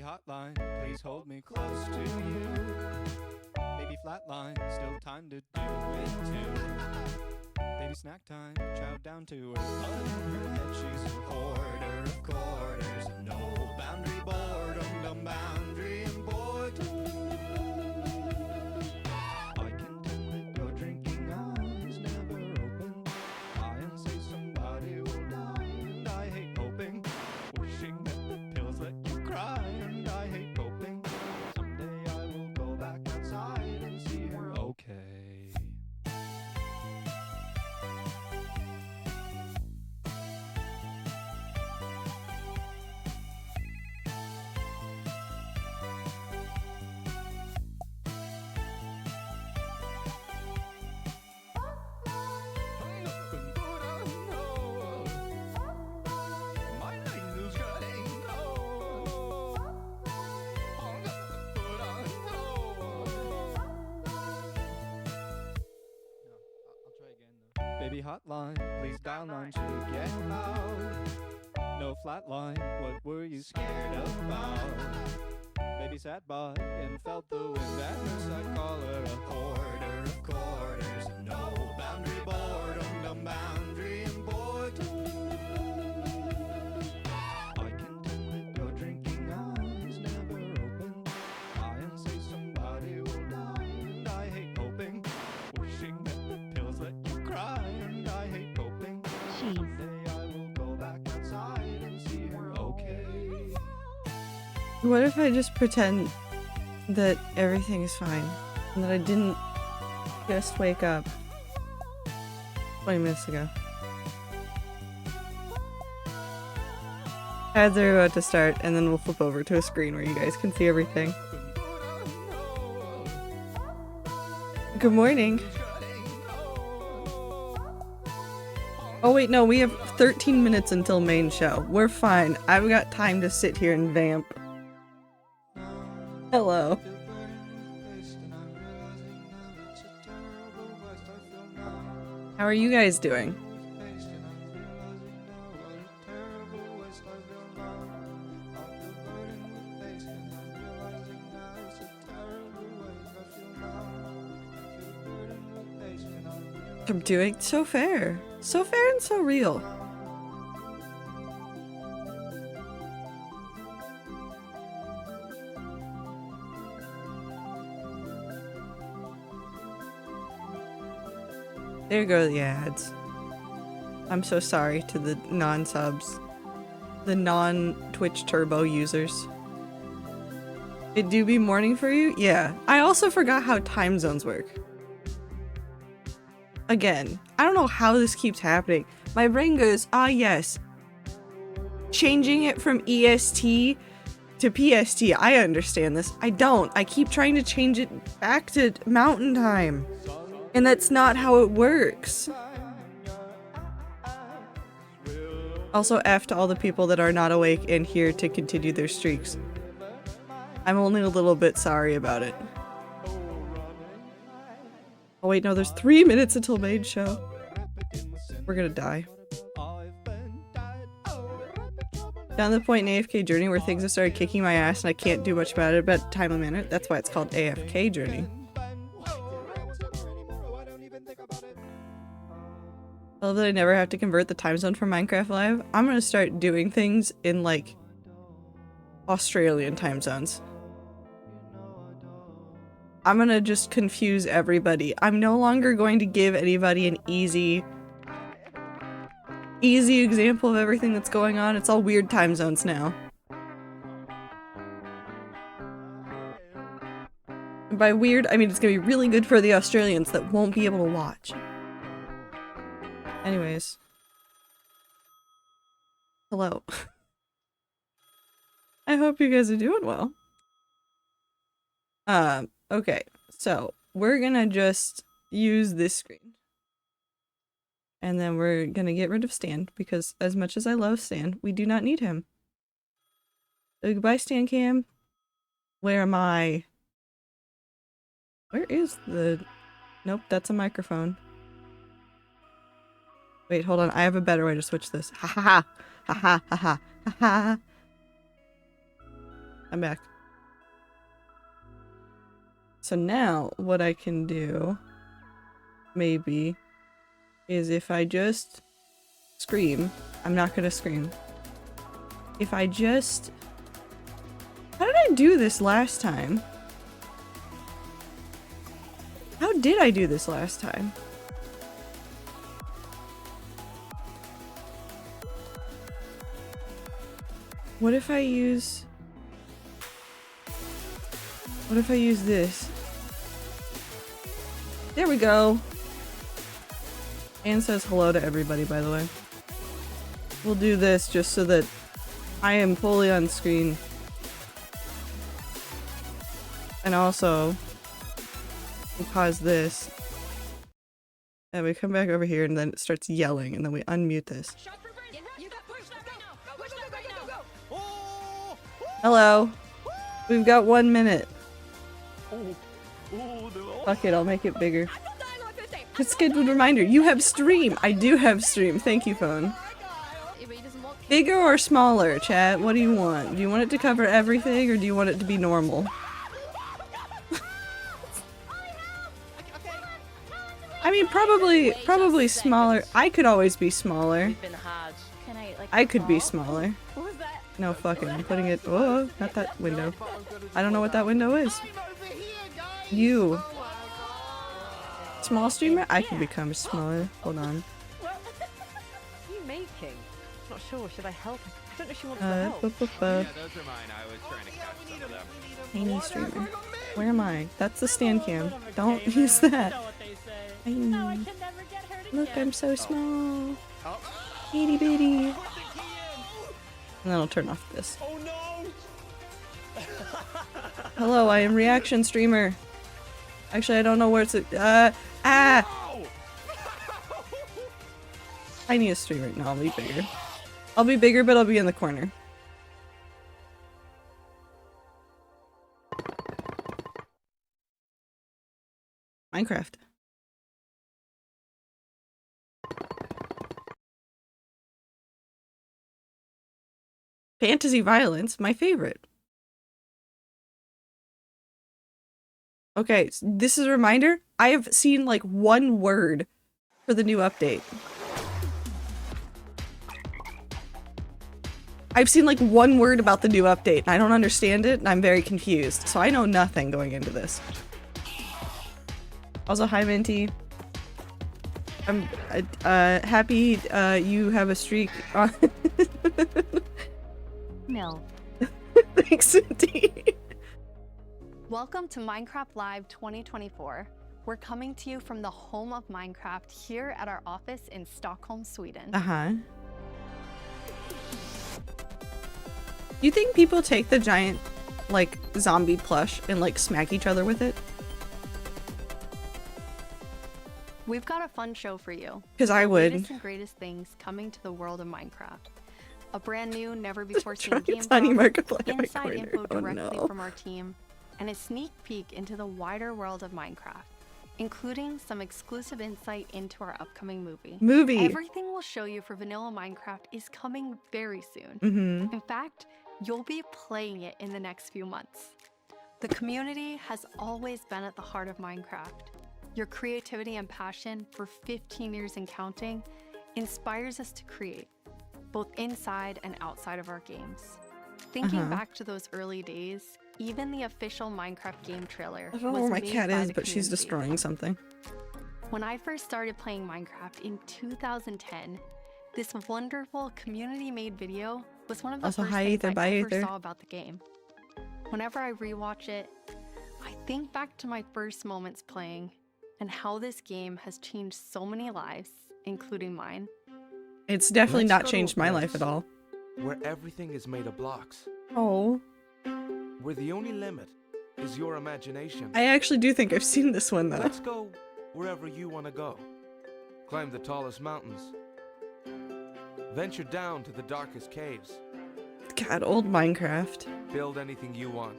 hotline, please hold me close to you. Baby flatline, still time to do it too. Baby snack time, chow down to her bun. Her head, she's a hoarder of quarters. No boundary boredom, no boundary and boredom. I can tell that your drinking eyes never open. Try and say somebody will die, and I hate hoping. Wishing that the pills let you cry, and I hate hoping. Someday I will go back outside and see her okay. Baby hotline, please dial 9 to get out. No flatline, what were you scared about? Baby sat by and felt the wind at her side. Call her a hoarder of quarters. No boundary boredom, no boundary and boredom. I can tell that your drinking eyes never open. Try and say somebody will die, and I hate hoping. Wishing that the pills let you cry, and I hate hoping. Someday I will go back outside and see her okay. What if I just pretend that everything is fine and that I didn't just wake up 20 minutes ago? Ads are about to start, and then we'll flip over to a screen where you guys can see everything. Good morning. Oh wait, no, we have 13 minutes until main show. We're fine. I've got time to sit here and vamp. Hello. How are you guys doing? I'm doing so fair. So fair and so real. There go the ads. I'm so sorry to the non-subs. The non-Twitch Turbo users. It do be morning for you? Yeah. I also forgot how time zones work. Again, I don't know how this keeps happening. My brain goes, ah yes. Changing it from EST to PST. I understand this. I don't. I keep trying to change it back to mountain time. And that's not how it works. Also, F to all the people that are not awake and here to continue their streaks. I'm only a little bit sorry about it. Oh wait, no, there's 3 minutes until main show. We're gonna die. Down to the point in AFK Journey where things have started kicking my ass and I can't do much about it, but timely manner. That's why it's called AFK Journey. I love that I never have to convert the time zone for Minecraft Live. I'm gonna start doing things in, like, Australian time zones. I'm gonna just confuse everybody. I'm no longer going to give anybody an easy example of everything that's going on. It's all weird time zones now. And by weird, I mean it's gonna be really good for the Australians that won't be able to watch. Anyways. Hello. I hope you guys are doing well. Okay. So, we're gonna just use this screen. And then we're gonna get rid of Stan, because as much as I love Stan, we do not need him. So goodbye, Stan Cam. Where am I? Where is the... Nope, that's a microphone. Wait, hold on. I have a better way to switch this. Ha ha ha. Ha ha ha ha ha ha. I'm back. So now what I can do maybe is if I just scream. I'm not gonna scream. If I just... How did I do this last time? How did I do this last time? What if I use... What if I use this? There we go! Anne says hello to everybody, by the way. We'll do this just so that I am fully on screen. And also, we pause this. And we come back over here and then it starts yelling and then we unmute this. Hello. We've got 1 minute. Fuck it, I'll make it bigger. It's a scheduled reminder. You have stream. I do have stream. Thank you, phone. Bigger or smaller, chat? What do you want? Do you want it to cover everything or do you want it to be normal? I mean, probably smaller. I could always be smaller. I could be smaller. No fucking, I'm putting it. Oh, not that window. I don't know what that window is. You. Small streamer? I can become smaller. Hold on. What are you making? Not sure. Should I help? I don't know if she wants to help. Yeah, those are mine. I was trying to catch some of them. Tiny streamer. Where am I? That's the stand cam. Don't use that. Look, I'm so small. Itty bitty. And then I'll turn off this. Oh no! Hello, I am reaction streamer. Actually, I don't know where it's I need a streamer. No, I'll be bigger. I'll be bigger, but I'll be in the corner. Minecraft. Fantasy violence, my favorite. Okay, this is a reminder. I have seen like 1 word for the new update. I've seen like 1 word about the new update, and I don't understand it, and I'm very confused. So I know nothing going into this. Also, hi Minty. I'm happy you have a streak on. No. Thanks, indeed. Welcome to Minecraft Live 2024. We're coming to you from the home of Minecraft here at our office in Stockholm, Sweden. Uh-huh. You think people take the giant, like, zombie plush and, like, smack each other with it? We've got a fun show for you. Because I would. Latest and greatest things coming to the world of Minecraft. A brand new, never-before-seen game Tiny box, Markiplier in my inside corner. info Oh, directly no. from our team, and a sneak peek into the wider world of Minecraft, including some exclusive insight into our upcoming movie. Everything we'll show you for vanilla Minecraft is coming very soon. Mm-hmm. In fact, you'll be playing it in the next few months. The community has always been at the heart of Minecraft. Your creativity and passion for 15 years and counting inspires us to create, both inside and outside of our games. Thinking back to those early days, even the official Minecraft game trailer I don't know was where my made cat by is, the but she's community. destroying something. When I first started playing Minecraft in 2010, this wonderful community-made video was one of the Also, first hi, things Ether. I Bye, ever Ether. saw about the game. Whenever I rewatch it, I think back to my first moments playing and how this game has changed so many lives, including mine. It's definitely Let's not go to changed a my life place at all. Where everything is made of blocks. Oh. Where the only limit is your imagination. I actually do think I've seen this one, though. Let's go wherever you want to go. Climb the tallest mountains. Venture down to the darkest caves. God, old Minecraft. Build anything you want.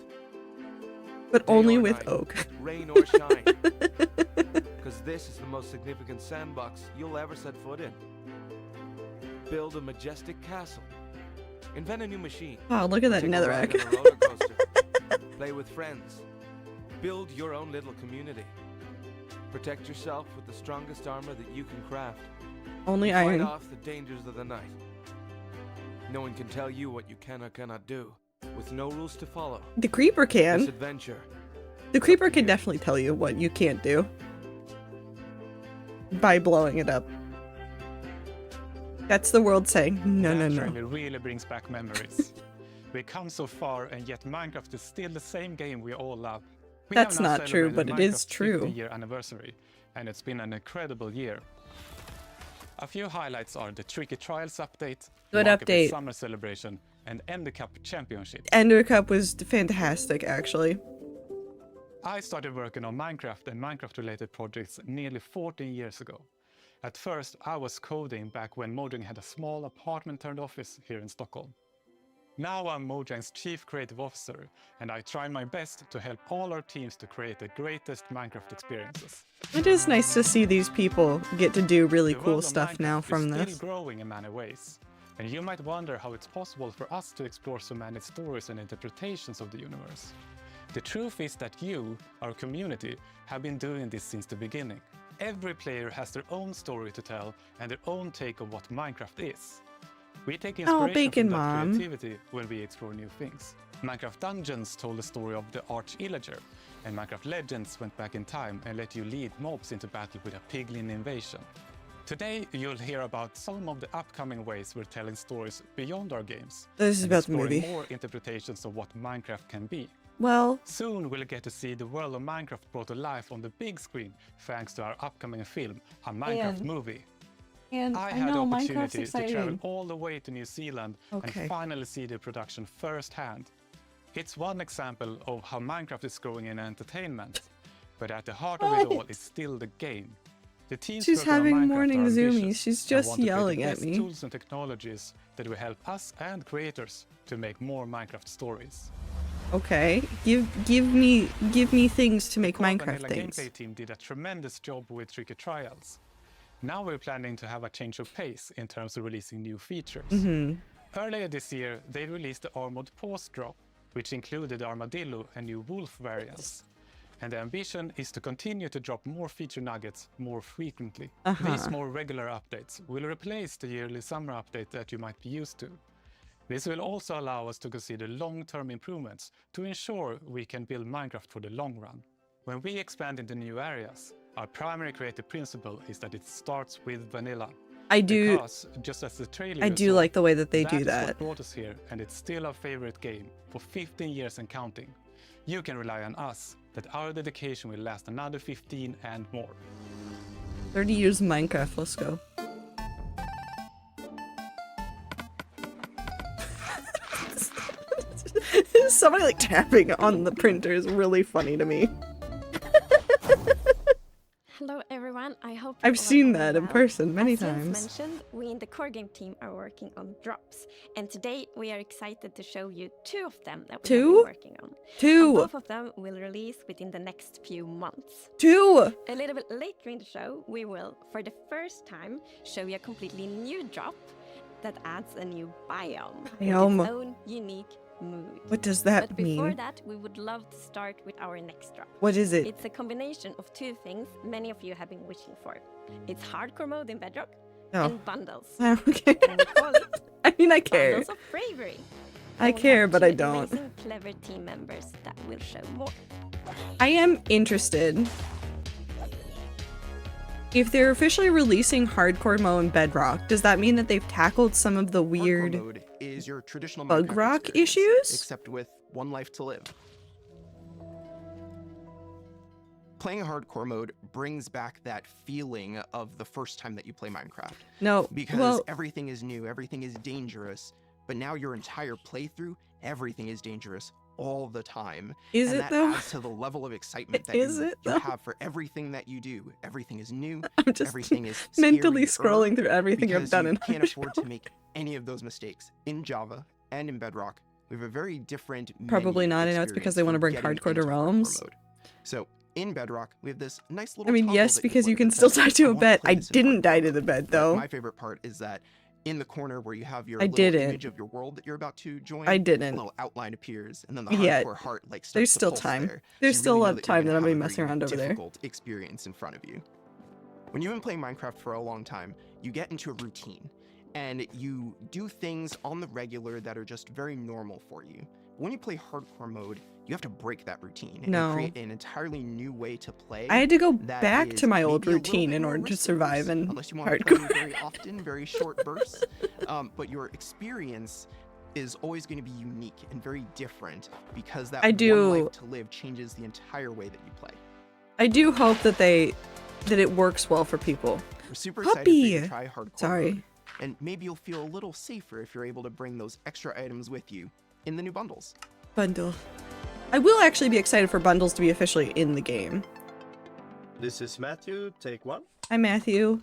But Day only or with night, oak. Rain or shine. Because this is the most significant sandbox you'll ever set foot in. Build a majestic castle. Invent a new machine. Wow, look at that Take a ride netherrack. on a roller coaster. Play with friends. Build your own little community. Protect yourself with the strongest armor that you can craft. Only Fight iron. off the dangers of the night. No one can tell you what you can or cannot do, with no rules to follow. The creeper This can. adventure. The creeper can definitely tell you what you can't do. By blowing it up. That's the world saying, no, no, no. It really brings back memories. We come so far, and yet Minecraft is still the same game we all love. We That's have now not true, but celebrated it is Minecraft's true. 50-year anniversary, and it's been an incredible year. A few highlights are the Tricky Trials update, Good Market update. Summer Celebration, and Ender Cup Championship. Ender Cup was fantastic, actually. I started working on Minecraft and Minecraft-related projects nearly 14 years ago. At first, I was coding back when Mojang had a small apartment-turned office here in Stockholm. Now I'm Mojang's Chief Creative Officer, and I try my best to help all our teams to create the greatest Minecraft experiences. It is nice to see these people get to do really The cool world of stuff now Minecraft from is this. still growing in many ways, and you might wonder how it's possible for us to explore so many stories and interpretations of the universe. The truth is that you, our community, have been doing this since the beginning. Every player has their own story to tell and their own take on what Minecraft is. We take inspiration Bacon from that Mom. creativity when we explore new things. Minecraft Dungeons told the story of the Arch-Illager, and Minecraft Legends went back in time and let you lead mobs into battle with a piglin invasion. Today, you'll hear about some of the upcoming ways we're telling stories beyond our games. This is and about the exploring movie. more interpretations of what Minecraft can be. Well, Soon we'll get to see the world of Minecraft brought to life on the big screen thanks to our upcoming film, a Minecraft And- movie. and I I had the know Minecraft's opportunity to travel exciting. all the way to New Zealand Okay. and finally see the production firsthand. It's one example of how Minecraft is growing in entertainment, but at the heart of it all What? is still the game. The teams She's working on having Minecraft morning are zoomies. ambitious She's and just want to create the yelling at best me. tools and technologies that will help us and creators to make more Minecraft stories. okay. Give me things to make The Core Minecraft Vanilla things. gameplay team did a tremendous job with Tricky Trials. Now we're planning to have a change of pace in terms of releasing new features. Mm-hmm. Earlier this year, they released the Armored Paws drop, which included Armadillo and new Wolf variants. And the ambition is to continue to drop more feature nuggets more frequently. These more regular updates will replace the yearly summer update that you might be used to. This will also allow us to consider long-term improvements to ensure we can build Minecraft for the long run. When we expand into new areas, our primary creative principle is that it starts with vanilla. I do Because, just as the trailer I you do saw, like the way that they do is that. what brought us here, and it's still our favorite game for 15 years and counting. You can rely on us that our dedication will last another 15 and more. 30 years of Minecraft, let's go. Somebody like tapping on the printer is really funny to me. Hello everyone, I hope I've you all seen are that in well. person many As Jens times. mentioned, we in the core game team are working on drops, and today we are excited to show you two of them that we have Two? been working on. And Two! both of them will release within the next few months. Two! A little bit later in the show, we will, for the first time, show you a completely new drop that adds a new biome with Biome. its own unique mood. What does But that before mean? that, we would love to start with our next drop. What is it? It's a combination of two things many of you have been wishing for. It's hardcore mode in Bedrock Oh. and bundles. Okay. And we call it I mean, I care. Bundles of Bravery. I And we care, have but I two don't. Amazing, clever team members that will show more. I am interested. If they're officially releasing Hardcore Mode and Bedrock, does that mean that they've tackled some of the weird Hardcore mode is your traditional bug Minecraft rock experience, issues? except with one life to live. Playing hardcore mode brings back that feeling of the first time that you play Minecraft. No, Because well, everything is new, everything is dangerous, but now your entire playthrough, everything is dangerous all the time. is and it that though? adds to the level of excitement that Is you, it, you though? have for everything that you do. Everything is new, I'm just everything is mentally scarier scrolling through everything because I've done you in can't Hardcore. afford to make any of those mistakes. In Java and in Bedrock, we have a very different Probably menu not. I know it's because they experience want to for bring getting hardcore to into realms. mode. So in Bedrock, we have this nice I little mean, toggle yes, that because flip you can that still says, die to "I a wanna bed. play I this in didn't hardcore die to mode." the bed But though. my favorite part is that in the corner where you have your I little didn't. image of your world that you're about to join, I a didn't. little outline appears, and then the Yeah, hardcore heart like starts there's to still pulse time. there. There's so you still really a know lot of that you're time gonna that I'm have gonna be a messing very around over there. difficult experience in front of you. When you've been playing Minecraft for a long time, you get into a routine, and you do things on the regular that are just very normal for you. But when you play hardcore mode, you have to break that routine and No. create an entirely new way to play. I had to go that back is to my old maybe a little routine bit in more order to risk-averse, survive in unless you want to play hardcore. very often, very short bursts. But your experience is always going to be unique and very different because that I do- one life to live changes the entire way that you play. I do hope that it works well for people. We're super excited for you to Puppy! try hardcore Sorry. mode, and maybe you'll feel a little safer if you're able to bring those extra items with you in the new bundles. Bundle. I will actually be excited for bundles to be officially in the game. This is Matthew, take 1. Hi, Matthew.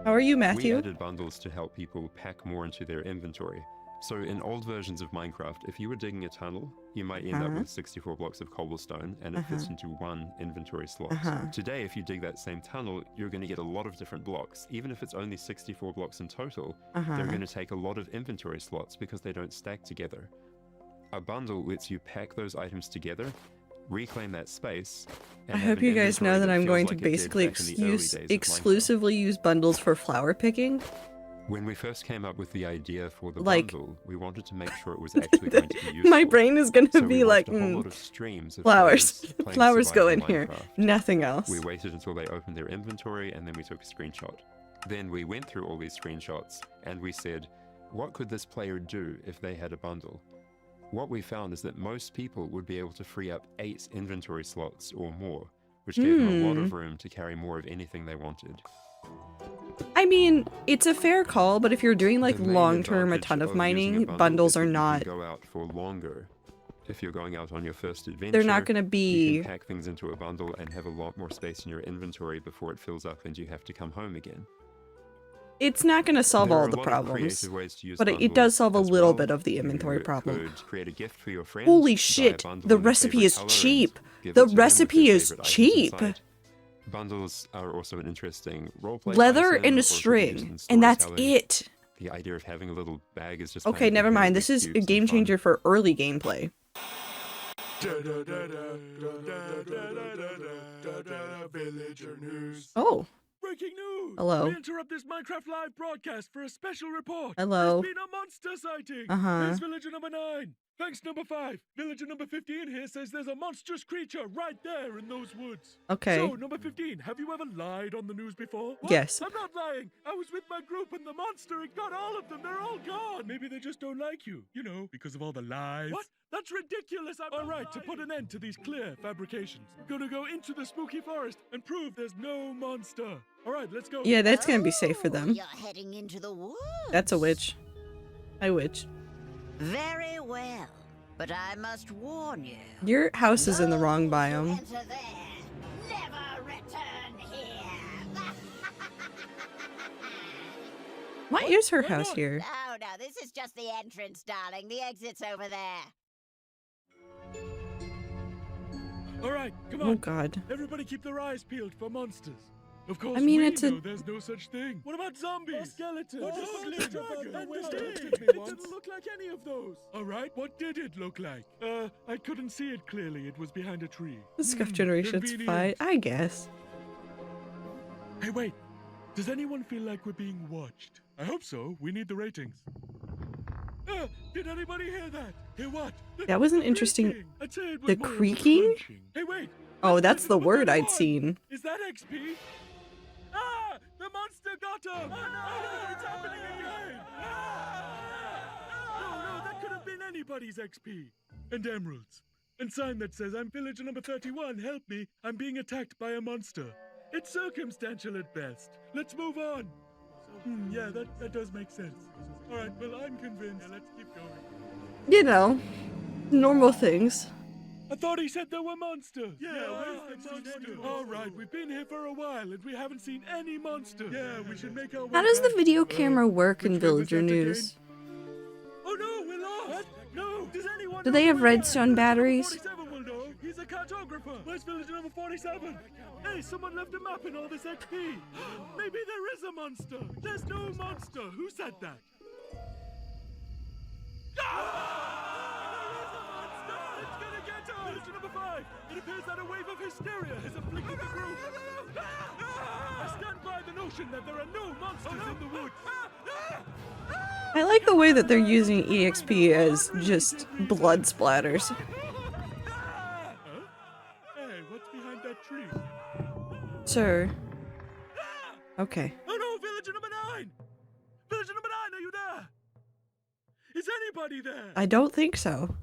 How are you, We Matthew? added bundles to help people pack more into their inventory. So in old versions of Minecraft, if you were digging a tunnel, you might end up with 64 blocks of cobblestone, and it fits into one inventory slot. Today, if you dig that same tunnel, you're going to get a lot of different blocks. Even if it's only 64 blocks in total, they're going to take a lot of inventory slots because they don't stack together. A bundle lets you pack those items together, reclaim that space. I hope you guys know that I'm going to basically exclusively use bundles for flower picking. When we first came up with the idea for the Like- bundle, we wanted to make sure it was actually going to be useful. My brain is gonna So we be like, watched a whole lot of streams of flowers. players playing Flowers go in survival here. Minecraft. Nothing else. We waited until they opened their inventory, and then we took a screenshot. Then we went through all these screenshots, and we said, what could this player do if they had a bundle? What we found is that most people would be able to free up 8 inventory slots or more, which gave them a lot of room to carry more of anything they wanted. I mean, it's a fair call, but if you're doing like The main long-term a advantage ton of using a mining, bundle bundles is are that you can not. go out for longer. If you're going out on your first adventure, They're not gonna you be. can pack things into a bundle and have a lot more space in your inventory before it fills up and you have to come home again. It's not gonna solve There are all a the lot of problems, creative ways to use but it bundles does solve a as little well. bit of the You inventory problem. could create a gift for your friend, Holy buy a shit! bundle The in your recipe favorite is color, and cheap. give The it to them with recipe your is favorite items cheap. inside. Bundles are also an interesting roleplay Leather item, and a also used in string, and that's storytelling. it. The idea of having a little bag is just Okay, plain never very mind. big This is a cubes and game fun. changer for early gameplay. Villager news. Oh, Breaking news! Hello. We interrupt this Minecraft live broadcast for a special report. Hello. There's been a monster sighting. Uh-huh. Here's villager number 9. Thanks, number 5. Villager number 15 here says there's a monstrous creature right there in those woods. Okay. So, number 15, have you ever lied on the news before? What? Yes. I'm not lying. I was with my group and the monster, it got all of them. They're all gone. Maybe they just don't like you. You know, because of all the lies. What? That's ridiculous. All right, to put an end to these clear fabrications, gonna go into the spooky forest and prove there's no monster. All right, let's go. Yeah, that's gonna be safe for them. You're heading into the woods. That's a witch. I witch. Very well, but I must warn you. Your house is in the wrong biome. Enter there. Never return here. Why is her house here? Oh no, this is just the entrance, darling. The exit's over there. All right, come on. Oh god. Everybody keep their eyes peeled for monsters. Of course, I mean, we it's a- know there's no such thing. What about zombies? Skeletons? What about dragons? And It didn't look like any of those. All right, what did it look like? I couldn't see it clearly. It was behind a tree. The scuff generation's fine, I guess. Hey, wait. Does anyone feel like we're being watched? I hope so. We need the ratings. Did anybody hear that? Hear what? That was an interesting. Creaking. I'd say it was The more of a creaking? crunching. Hey, wait. Oh, that's the Number word I'd 31. seen. Is that XP? Ah! The monster got him! Oh no! It's happening again! No, that could have been anybody's XP. And emeralds. And sign that says, I'm villager number 31, help me, I'm being attacked by a monster. It's circumstantial at best. Let's move on. Yeah, that does make sense. Alright, well, I'm convinced. Yeah, let's keep going. You know, normal things. I thought he said there were monsters. Yeah, where's the monster? All right, we've been here for a while and we haven't seen any monsters. Yeah, we should make our way How does the back. video camera work in which way was Villager that again? News? Oh no, we're lost. What? No. Does anyone Do know they have where we are? redstone batteries? 47 will know. He's a cartographer. Where's villager number 47? Hey, someone left a map in all this XP. Maybe there is a monster. There's no monster. Who said that? It's gonna get us! Villager number 5! It appears that a wave of hysteria has afflicted the group. I stand by the notion that there are no monsters in the woods. I like the way that they're using EXP as just blood splatters. Hey, what's behind that tree? Sir. Okay. Oh no, villager number 9! Villager number 9, are you there? Is anybody there? I don't think so.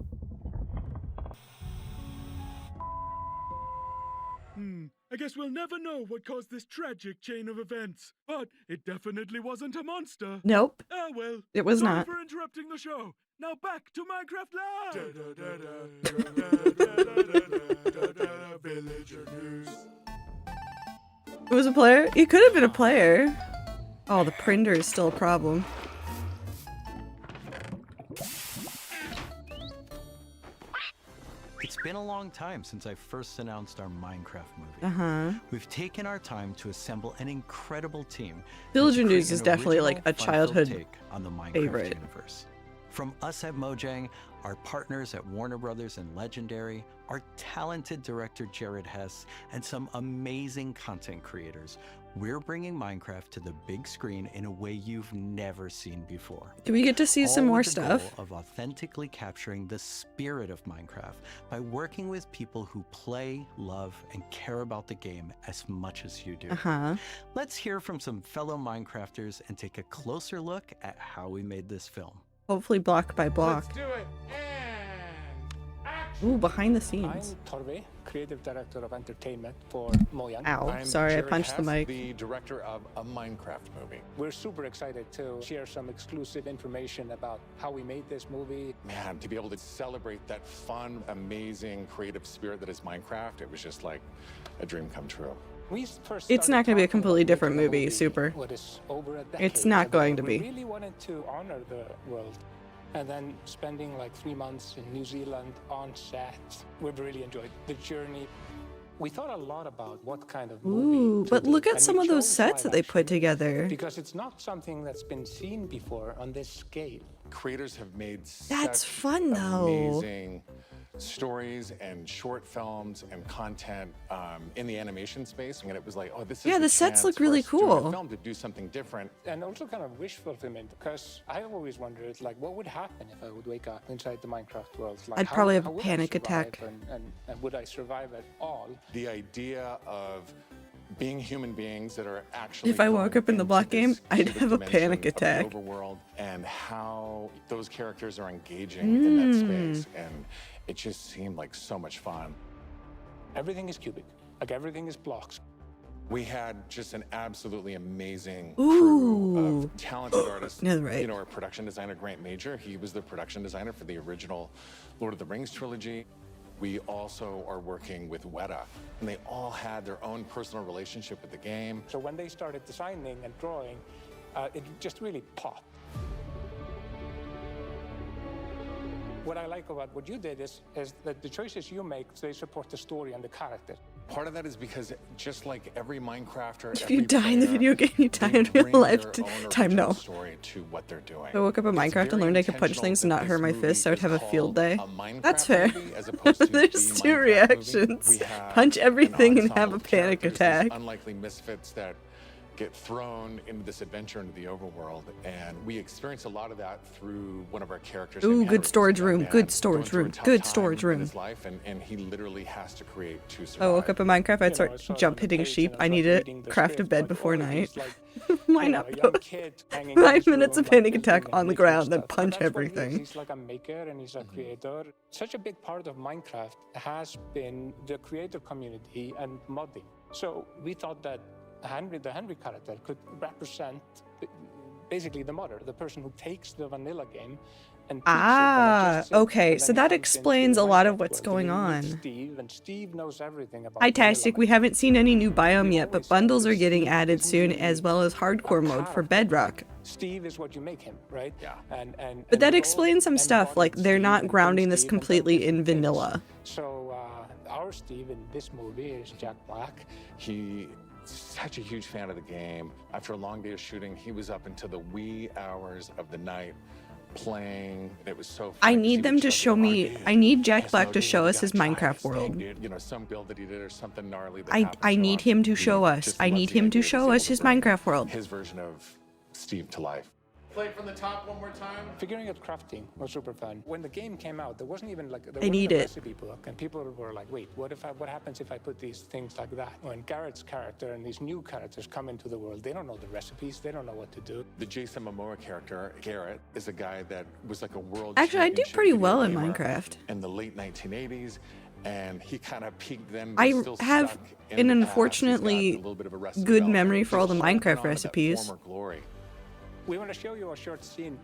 I guess we'll never know what caused this tragic chain of events. But it definitely wasn't a monster. Nope. Ah, well. It was sorry not. for interrupting the show. Now back to Minecraft Live! Villager news. It was a player? It could have been a player. Oh, the printer is still a problem. It's been a long time since I first announced our Minecraft movie. Uh-huh. We've taken our time to assemble an incredible team. Villager and News create is an definitely original, like a fun-filled childhood take on the Minecraft favorite. universe. From us at Mojang, our partners at Warner Brothers and Legendary, our talented director Jared Hess, and some amazing content creators, we're bringing Minecraft to the big screen in a way you've never seen before. Do we get to see some All more with the stuff? goal of authentically capturing the spirit of Minecraft by working with people who play, love, and care about the game as much as you do. Uh-huh. Let's hear from some fellow Minecrafters and take a closer look at how we made this film. Hopefully block by block. Let's do it. Ooh, behind the I'm scenes. Torve, creative director of entertainment for Mojang. Ow, I'm sorry, Jared I punched the Hess, mic. the director of a Minecraft movie. We're super excited to share some exclusive information about how we made this movie. Man, to be able to celebrate that fun, amazing, creative spirit that is Minecraft, it was just like a dream come true. We first It's not going to be a completely different making a movie, Super. what is over a It's decade not ago. going to be. We really wanted to honor the world. And then spending like 3 months in New Zealand on set, we've really enjoyed the journey. We thought a lot about what kind of movie Ooh, to but do, look at and some we of those chose sets that live they action put together. because it's not something that's been seen before on this scale. Creators have made That's such fun, though. amazing stories and short films and content in the animation space, and it was like, oh, this is Yeah, the sets chance look for really us doing a cool. film to do something different. And also kind of wish fulfillment, because I always wondered, like, what would happen if I would wake up inside the Minecraft world? Like, I'd probably have a would I panic survive, attack. And would I survive at all? The idea of being human beings that are actually If I going woke up in the into block game, this I'd cubic have a dimension panic of the attack. overworld, and how those characters are engaging in that space, and it just seemed like so much fun. Everything is cubic, like everything is blocks. We had just an absolutely amazing Ooh. crew of talented artists. Yeah, right. You know, our production designer, Grant Major, he was the production designer for the original Lord of the Rings trilogy. We also are working with Weta, and they all had their own personal relationship with the game. So when they started designing and drawing, it just really popped. What I like about what you did is that the choices you make, they support the story and the character. Part of that is because just like every Minecrafter, If every you die in the player, video game, you die in they real bring life. their own Time, original no. story to what they're doing. If I woke up in It's Minecraft and very learned I could punch intentional things and that not hurt this my movie fists, I would is have a field called day. a Minecraft That's fair. movie as opposed to the There's two Minecraft reactions. movie. We have Punch an everything and have ensemble a of panic characters, attack. these unlikely misfits that get thrown into this adventure into the overworld, and we experience a lot of that through one of our characters. Ooh, named good Henry, storage who's a young room, man good storage going through a room, tough good time storage in room. his life, and he literally has to create to I survive. woke up in Minecraft, I'd You know, start I saw it jump on the hitting page, sheep. and I was, need like, to reading the craft a script, bed like, before oh, night. he's like, Why you know, not a young put kid hanging in 5 his minutes room, of like, panic attack building on and the making ground, then stuff. But punch that's what he is. everything? He's like a maker and he's a creator. Such a big part of Minecraft has been the creator community and modding. So we thought that Henry, the Henry character, could represent basically the modder, the person who takes the vanilla game and tweaks it and adjusts it, okay, and so then that comes into explains the a lot of Minecraft what's world. going And you meet on. Steve, and Steve knows everything about Hi vanilla Tastic, we haven't seen any new biome yet, but bundles are getting added soon, as well as hardcore mode for Bedrock. Steve is what you make him, right? Yeah. And But that explains some stuff, like they're not grounding this completely in vanilla. So Our Steve in this movie is Jack Black. He's such a huge fan of the game. After a long day of shooting, he was up into the wee hours of the night playing. It was so fun. I need them to show me. I need Jack Black to show us his Minecraft world. You know, some build that he did or something gnarly that I need him to show us. I need him to show us his Minecraft world. His version of Steve to life. Play it from the top one more time. Figuring out crafting was super fun. When the game came out, there wasn't even like I need a it. recipe book, and people were like, "Wait, what happens if I put these things like that?" When Garrett's character and these new characters come into the world, they don't know the recipes, they don't know what to do. The Jason Momoa character, Garrett, is a guy that was like a world. Actually, I do championship pretty video well in gamer Minecraft. in the late 1980s, and he kind of peaked then. I but still have stuck an in the past. He's got unfortunately a little bit of a recipe good development. memory for all the He's holding Minecraft on to that recipes. former glory. We want to show you a short scene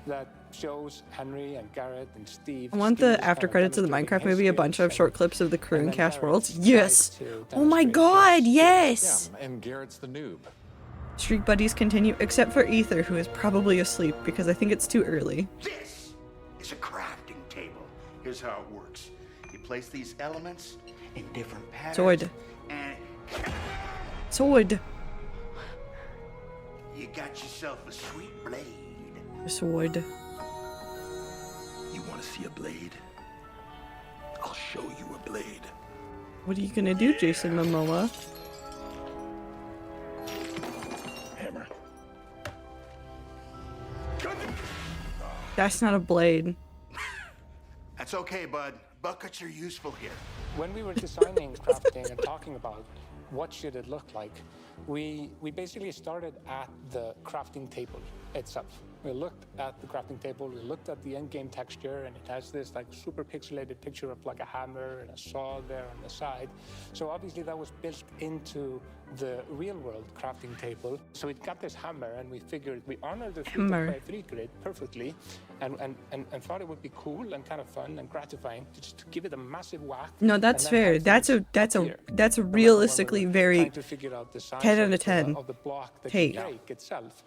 that shows Henry and Garrett and Steve. I want Steve the is after kind of credits of the demonstrating Minecraft movie, a history bunch of and- short clips of the crew and then cast Garrett worlds. tries Yes! to Oh my demonstrate god, his yes! Yeah, and Garrett's the noob. Streak buddies continue, except for Ether, who is probably asleep because I think it's too early. This is a crafting table. Here's how it works. You place these elements in different patterns. Sword. And Sword. you got yourself a sweet blade. Sword. You want to see a blade? I'll show you a blade. What are you gonna do, Jason Momoa? Hammer. That's not a blade. That's okay, bud. Buckets are useful here. When we were designing crafting and talking about what should it look like, we basically started at the crafting table itself. We looked at the crafting table, we looked at the end-game texture, and it has this like super pixelated picture of like a hammer and a saw there on the side. So obviously that was built into the real-world crafting table. So it got this hammer, and we figured we honored the 3x3 grid perfectly, and thought it would be cool and kind of fun and gratifying to just to give it a massive whack. No, that's and then fair. have That's a realistically very trying to figure out the size 10 out of 10 of the block that take. you break itself.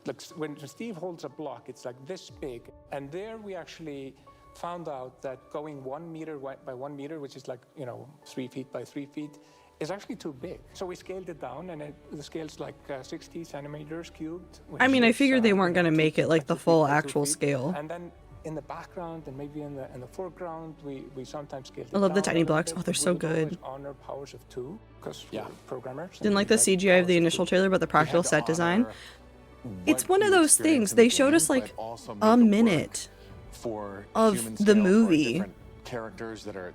Like when Steve holds a block, it's like this big, and there we actually found out that going 1 meter by 1 meter, which is like 3 feet by 3 feet, is actually too big. So we scaled it down, and the scale's like 60 centimeters cubed. I mean, I is, figured they weren't gonna make it like the 2 feet full by 2 actual feet. scale. And then in the background and maybe in the foreground, we sometimes scale it I love the down a tiny little blocks. bit, Oh, they're but so we would always good. honor powers of 2, because we're programmers. Didn't like the CGI of the initial trailer, but the practical set design. It's one of those things. They showed us like a minute of the movie Characters that are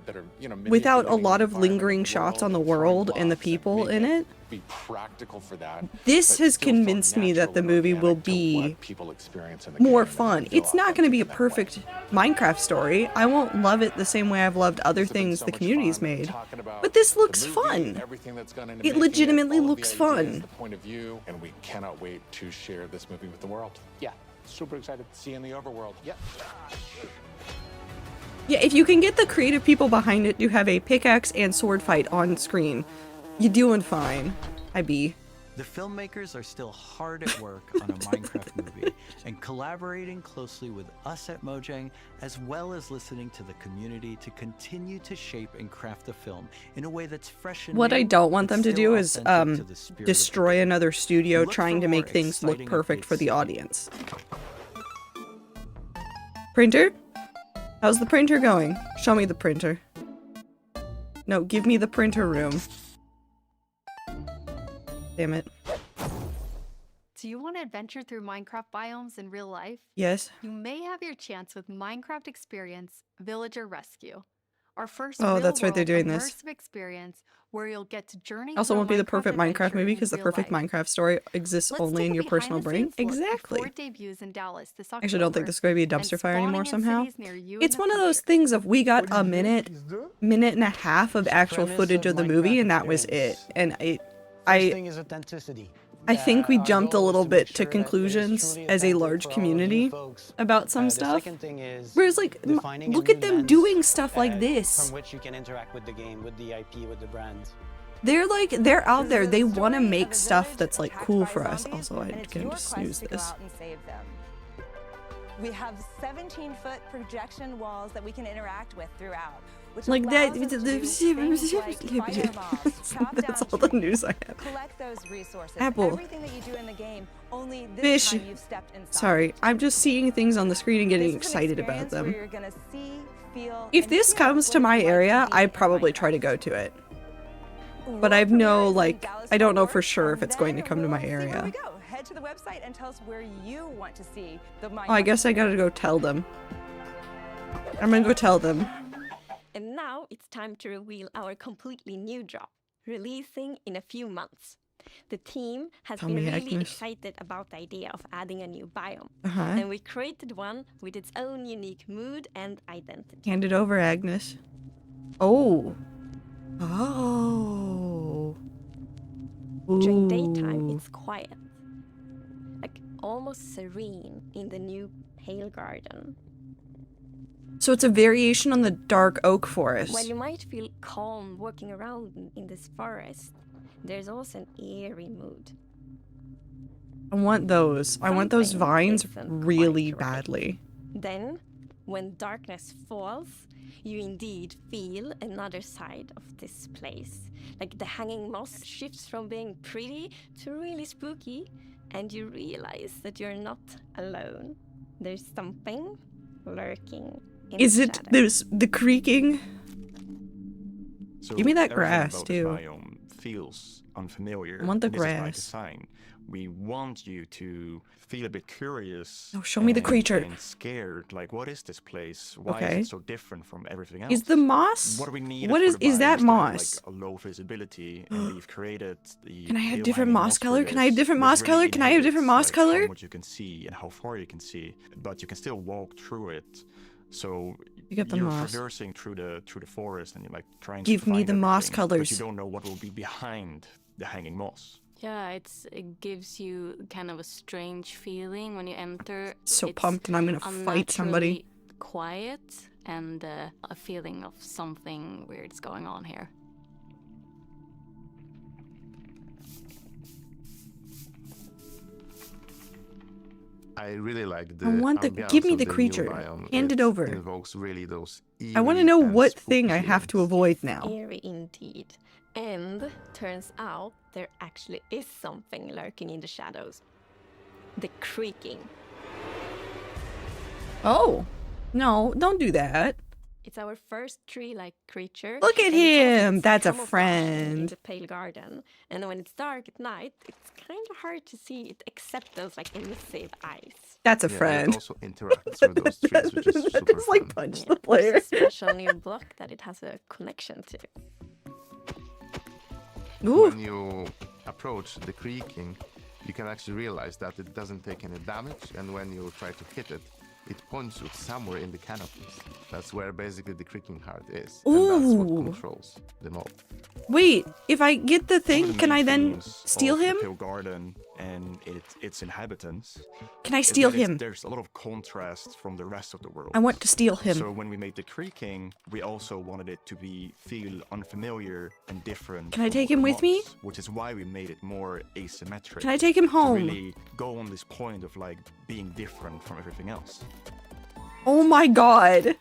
without a lot of lingering shots on the world and the people in it. Be practical for that. This has convinced me that the movie will be people experience in the more game. fun. It's not going to be a perfect Minecraft story. I won't love it the same way I've loved other things the community's made. But this looks fun. It legitimately looks fun. The point of view, and we cannot wait to share this movie with the world. Yeah, super excited. See you in the overworld. Yep. Yeah, if you can get the creative people behind it to have a pickaxe and sword fight on screen, you're doing fine. The filmmakers are still hard at work on a Minecraft movie and collaborating closely with us at Mojang, as well as listening to the community to continue to shape and craft the film in a way that's fresh and What I new, don't want but them to still do is authentic to the spirit of destroy another studio Look trying for to more make things look exciting perfect for updates the soon. audience. Printer? How's the printer going? Show me the printer. No, give me the printer room. Damn it. Do you want to adventure through Minecraft biomes in real life? Yes. You may have your chance with Minecraft Experience Villager Rescue. Our first Oh, that's right, they're real-world doing this. immersive experience where you'll get to journey Also through a won't be the perfect Minecraft adventure movie in because the real perfect life. Minecraft story exists Let's only take in a your personal brain. behind-the-scenes look Exactly. before it debuts in Dallas this Actually, I don't think October, this is going to be a and dumpster fire spawning anymore in somehow. cities near you It's in the one of those things of we got a minute and a half of actual footage of the movie and that was it. And Is authenticity. I think we jumped a little bit to conclusions as a large community about some stuff. Whereas, like, look at them doing stuff like this. From which you can interact with the game, with the IP, with the brand. They're out there. They want to make stuff that's like cool for us. Also, I can just snooze this. We have 17-foot projection walls that we can interact with throughout. which Like that. allows us to do things like fire mobs, chop That's down all the trees, news I have. collect those resources. Apple. Everything that you do in the game, only this Fish. time you've stepped inside. Sorry, I'm just seeing things on the screen and getting This is an excited about experience where them. you're gonna see, feel, If and this feel comes what to it's my like to area, be I'd in probably Minecraft. try to go to it. But I've no, like, I don't know for sure if it's going to come to my Where we area. go. Head to the website and tell us where you want to see the Minecraft. Oh, I guess I gotta go tell them. I'm gonna go tell them. And now it's time to reveal our completely new drop, releasing in a few months. The team has Tell been me, really Agnes. excited about the idea of adding a new biome. Uh-huh. And we created one with its own unique mood and identity. Hand it over, Agnes. Oh. Oh. During daytime, Ooh. it's quiet, like almost serene in the new pale garden. So it's a variation on the dark oak forest. While you might feel calm walking around in this forest, there's also an eerie mood. I want those. I want those Something vines isn't really quite right. badly. Then, when darkness falls, you indeed feel another side of this place. Like the hanging moss shifts from being pretty to really spooky, and you realize that you're not alone. There's something lurking in Is the it shadows. there's the creaking? So Give me that everything grass about too. this biome feels unfamiliar. I want the and this is by grass. design. We want you to feel a bit curious. Oh, show me the creature. And scared. Like, what is this place? Why Okay. is it so different from everything else? Is the moss? What do we need? What is that moss? Like a low visibility, and we've created the. Can I have pale different hanging moss for color? Can I have this, different which moss really color? Can I have different inhibits, moss like, color? How much you can see and how far you can see, but you can still walk through it. So You got the you're moss. traversing through the forest, and you're like trying Give to me find the moss everything, but colors. you don't know what will be behind the hanging moss. Yeah, it gives you kind of a strange feeling when you enter. So It's pumped and I'm gonna fight somebody. unnaturally quiet and a feeling of something weird's going on here. I really like the I want the- ambiance give me of the new creature. biome. Hand it over. Invokes really those I want to eerie know and what spooky thing I have to feelings. avoid now. Eerie indeed. And turns out there actually is something lurking in the shadows. The creaking. Oh. No, don't do that. It's our first tree-like creature. Look at and it's also him. its That's a camouflage in friend. the pale garden. And when it's dark at night, it's kind of hard to see it except those like elusive eyes. That's a Yeah, friend. It also interacts with those trees, which is super It's like fun. punch Yeah, the player. there's a special new block that it has a connection to. Ooh. When you approach the creaking, you can actually realize that it doesn't take any damage, and when you try to hit it, it points you somewhere in the canopies. That's where basically the creaking heart is, and that's what Ooh. controls the mob. Wait, if I get the One of thing, the can main I then themes steal of the him? Pale Garden and its inhabitants. Can I is steal that him? There's a lot of contrast from the rest of the world. I want to steal him. So when we made the creaking, we also wanted it to feel unfamiliar and different. Can I from take other him with me? mobs, which is why we made it more asymmetric. Can I take him home? To really go on this point of like being different from everything else. Oh my god.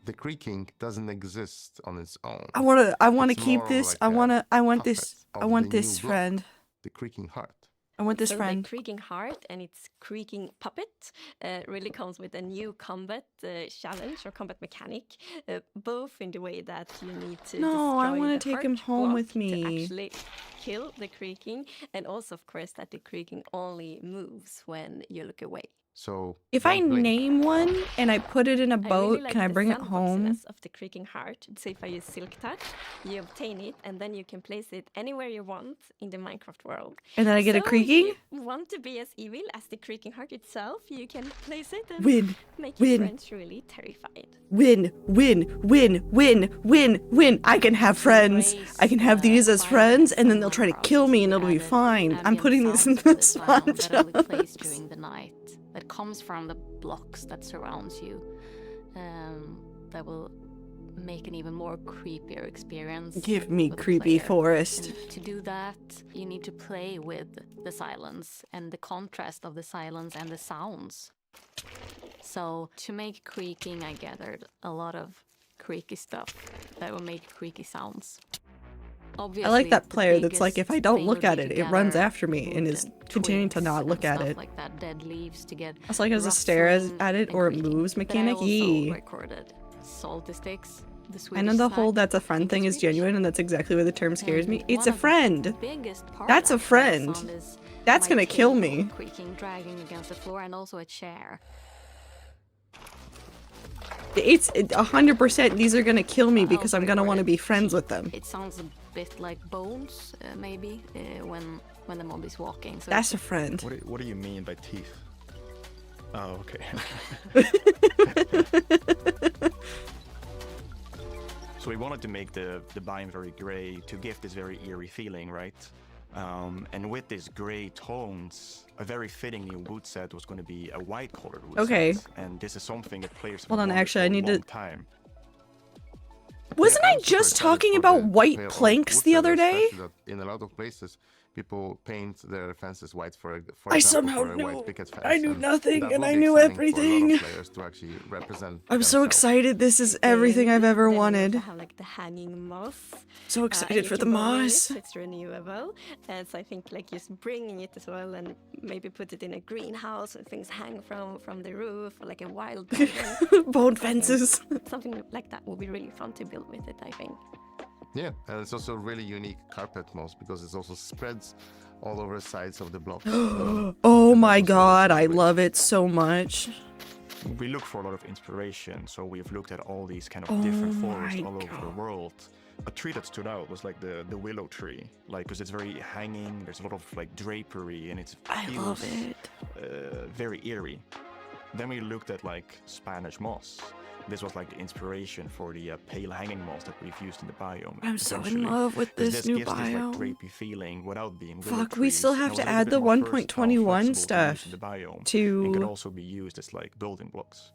The creaking doesn't exist on its own. I wanna It's keep more this. like I a want this. puppet I of want the this new block, friend. The creaking heart. I want this So friend. the creaking heart and its creaking puppet really comes with a new combat challenge or combat mechanic, both in the way that you need to No, I destroy wanna the take heart him home block with to me. actually kill the creaking, and also of course that the creaking only moves when you look away. So If I name one and I put it in a I boat, really like can I the bring it home? sandboxiness of the creaking heart. So if I use Silk Touch, you obtain it, and then you can place it anywhere you want in the Minecraft world. And then I get a So creaking? If you want to be as evil as the creaking heart itself, you can place it and Win, make your win. friends really terrified. Win, win, win, win, win, win. I can have friends. I can have these as friends, and then they'll try to kill me, and it'll be fine. I'm putting these in the spot That only plays jobs. during the night. That comes from the blocks that surrounds you. That will make an even more creepier experience. Give me for the creepy player. forest. And to do that, you need to play with the silence and the contrast of the silence and the sounds. So to make creaking, I gathered a lot of creaky stuff that will make creaky sounds. I Obviously, like that the player that's like, if I biggest don't thing look would at be it, to it runs gather after me and wood is and continuing to twigs not and look at stuff it. like that, dead leaves to get It's like as a stare rustling at it and or it creaking. moves But I mechanic. also Yee. recorded salty sticks, the I Swedish know the whole snack. "that's a friend" thing is genuine, and that's exactly where the term scares me. And It's one a of the friend. biggest part That's a actually I friend. found is That's my gonna kill table me. creaking, dragging against the floor, and also a chair. It's 100%. These are gonna kill me because I'm gonna want to be friends with them. It sounds a bit like bones, maybe, when the mob is walking. So That's a friend. What do you mean by teeth? Oh, okay. So we wanted to make the biome very gray to give this very eerie feeling, right? And with these gray tones, a very fitting new wood set was going to be a white colored wood set. And this is something that players have Hold on, wanted actually, for I a need long to. time. Wasn't I just talking about white planks the other day? In a lot of places, people paint their fences white for I example, somehow for a knew. white picket fence. I knew nothing that and will I be knew exciting for a lot everything. of players to actually represent I'm so themselves. excited. This is everything I've ever Then we wanted. also have like the hanging moss. So excited You for the can burn moss. it, it's renewable. So I think like just bringing it as well and maybe put it in a greenhouse where things hang from the roof or like a wild garden. Bone fences. Something like that would be really fun to build with it, I think. Yeah, and it's also really unique carpet moss because it also spreads all over the sides of the block. Oh my god, I love it so much. We look for a lot of inspiration, so we've looked at all these kind of Oh different forests my all over the world. A tree that stood out was like the willow tree, like because it's very hanging. There's a lot of like drapery, and it I love feels very eerie. Then we looked at like Spanish moss. This was like the inspiration for the pale hanging moss that we've used in the biome. I'm so in essentially. love with 'Cause this new gives this biome. like drapey feeling without being willow Fuck, we trees, still and have was to a little add bit the more versatile, 1.21 flexible to use stuff in the biome, and to could also be used as like building blocks.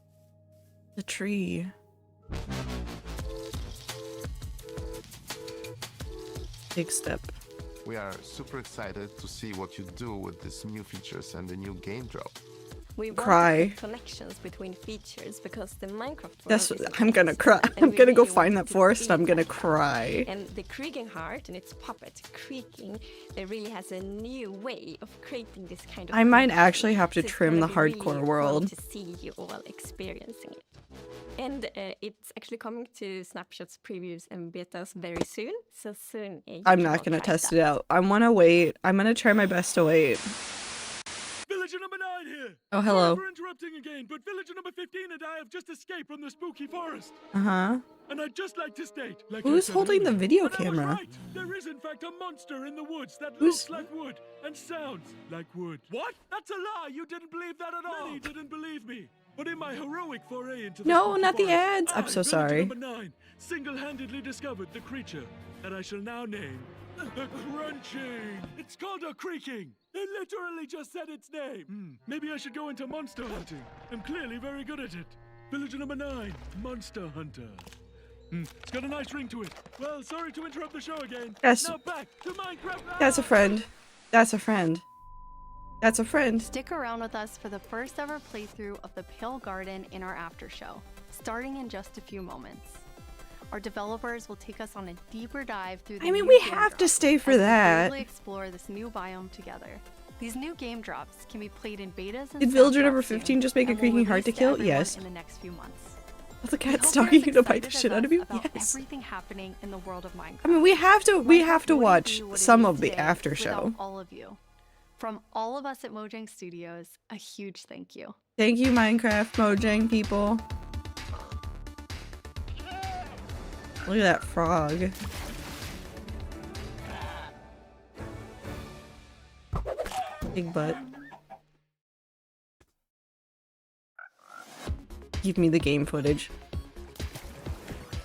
the tree. Big step. We are super excited to see what you do with these new features and the new game drop. We want Cry. to make connections between features because the Minecraft world That's is I'm gonna cry. and I'm we gonna go really find wanted that to forest. be I'm gonna that. cry. And the creaking heart and its puppet creaking, it really has a new way of creating this kind of. I might connection. actually have to So it's trim gonna the be really hardcore fun world. to see you all experiencing it. And it's actually coming to snapshots, previews, and betas very soon. So soon. You I'm can not all gonna try test that. it out. I wanna wait. I'm gonna try my best to wait. Villager number 9 here. Oh, hello. Sorry for interrupting again, but villager number 15 and I have just escaped from the spooky forest. Uh-huh. And I'd just like to state, like Who's I said holding the earlier, video that I was camera? right. There is in fact a monster in the woods that Who's- looks like wood and sounds like wood. What? That's a lie. You didn't believe that at all. Many didn't believe me. But in my heroic foray into the No, spooky not the forest, ads. I'm I, so villager sorry. number 9, single-handedly discovered the creature that I shall now name the Crunching. It's called a creaking. They literally just said its name. Maybe I should go into monster hunting. I'm clearly very good at it. Villager number 9, Monster Hunter. It's got a nice ring to it. Well, sorry to interrupt the show again. Yes. Now back to Minecraft. That's a friend. That's a friend. That's a friend. Stick around with us for the first ever playthrough of the Pale Garden in our after show, starting in just a few moments. Our developers will take us on a deeper dive through the I mean, new we game have to drops stay for as we that. boldly explore this new biome together. These new game drops can be played in betas and Did villager snapshots number soon, 15 just make a and will creaking heart release to kill? everyone Yes. in the next few months. The We cat's hope you're talking as to bite the excited shit as out of us you? about Yes. everything happening in the world of Minecraft. I mean, we have to Minecraft wouldn't watch be what it some is of the today after without show. all of you. From all of us at Mojang Studios, a huge thank you. Thank you, Minecraft Mojang people. Look at that frog. Big butt. Give me the game footage.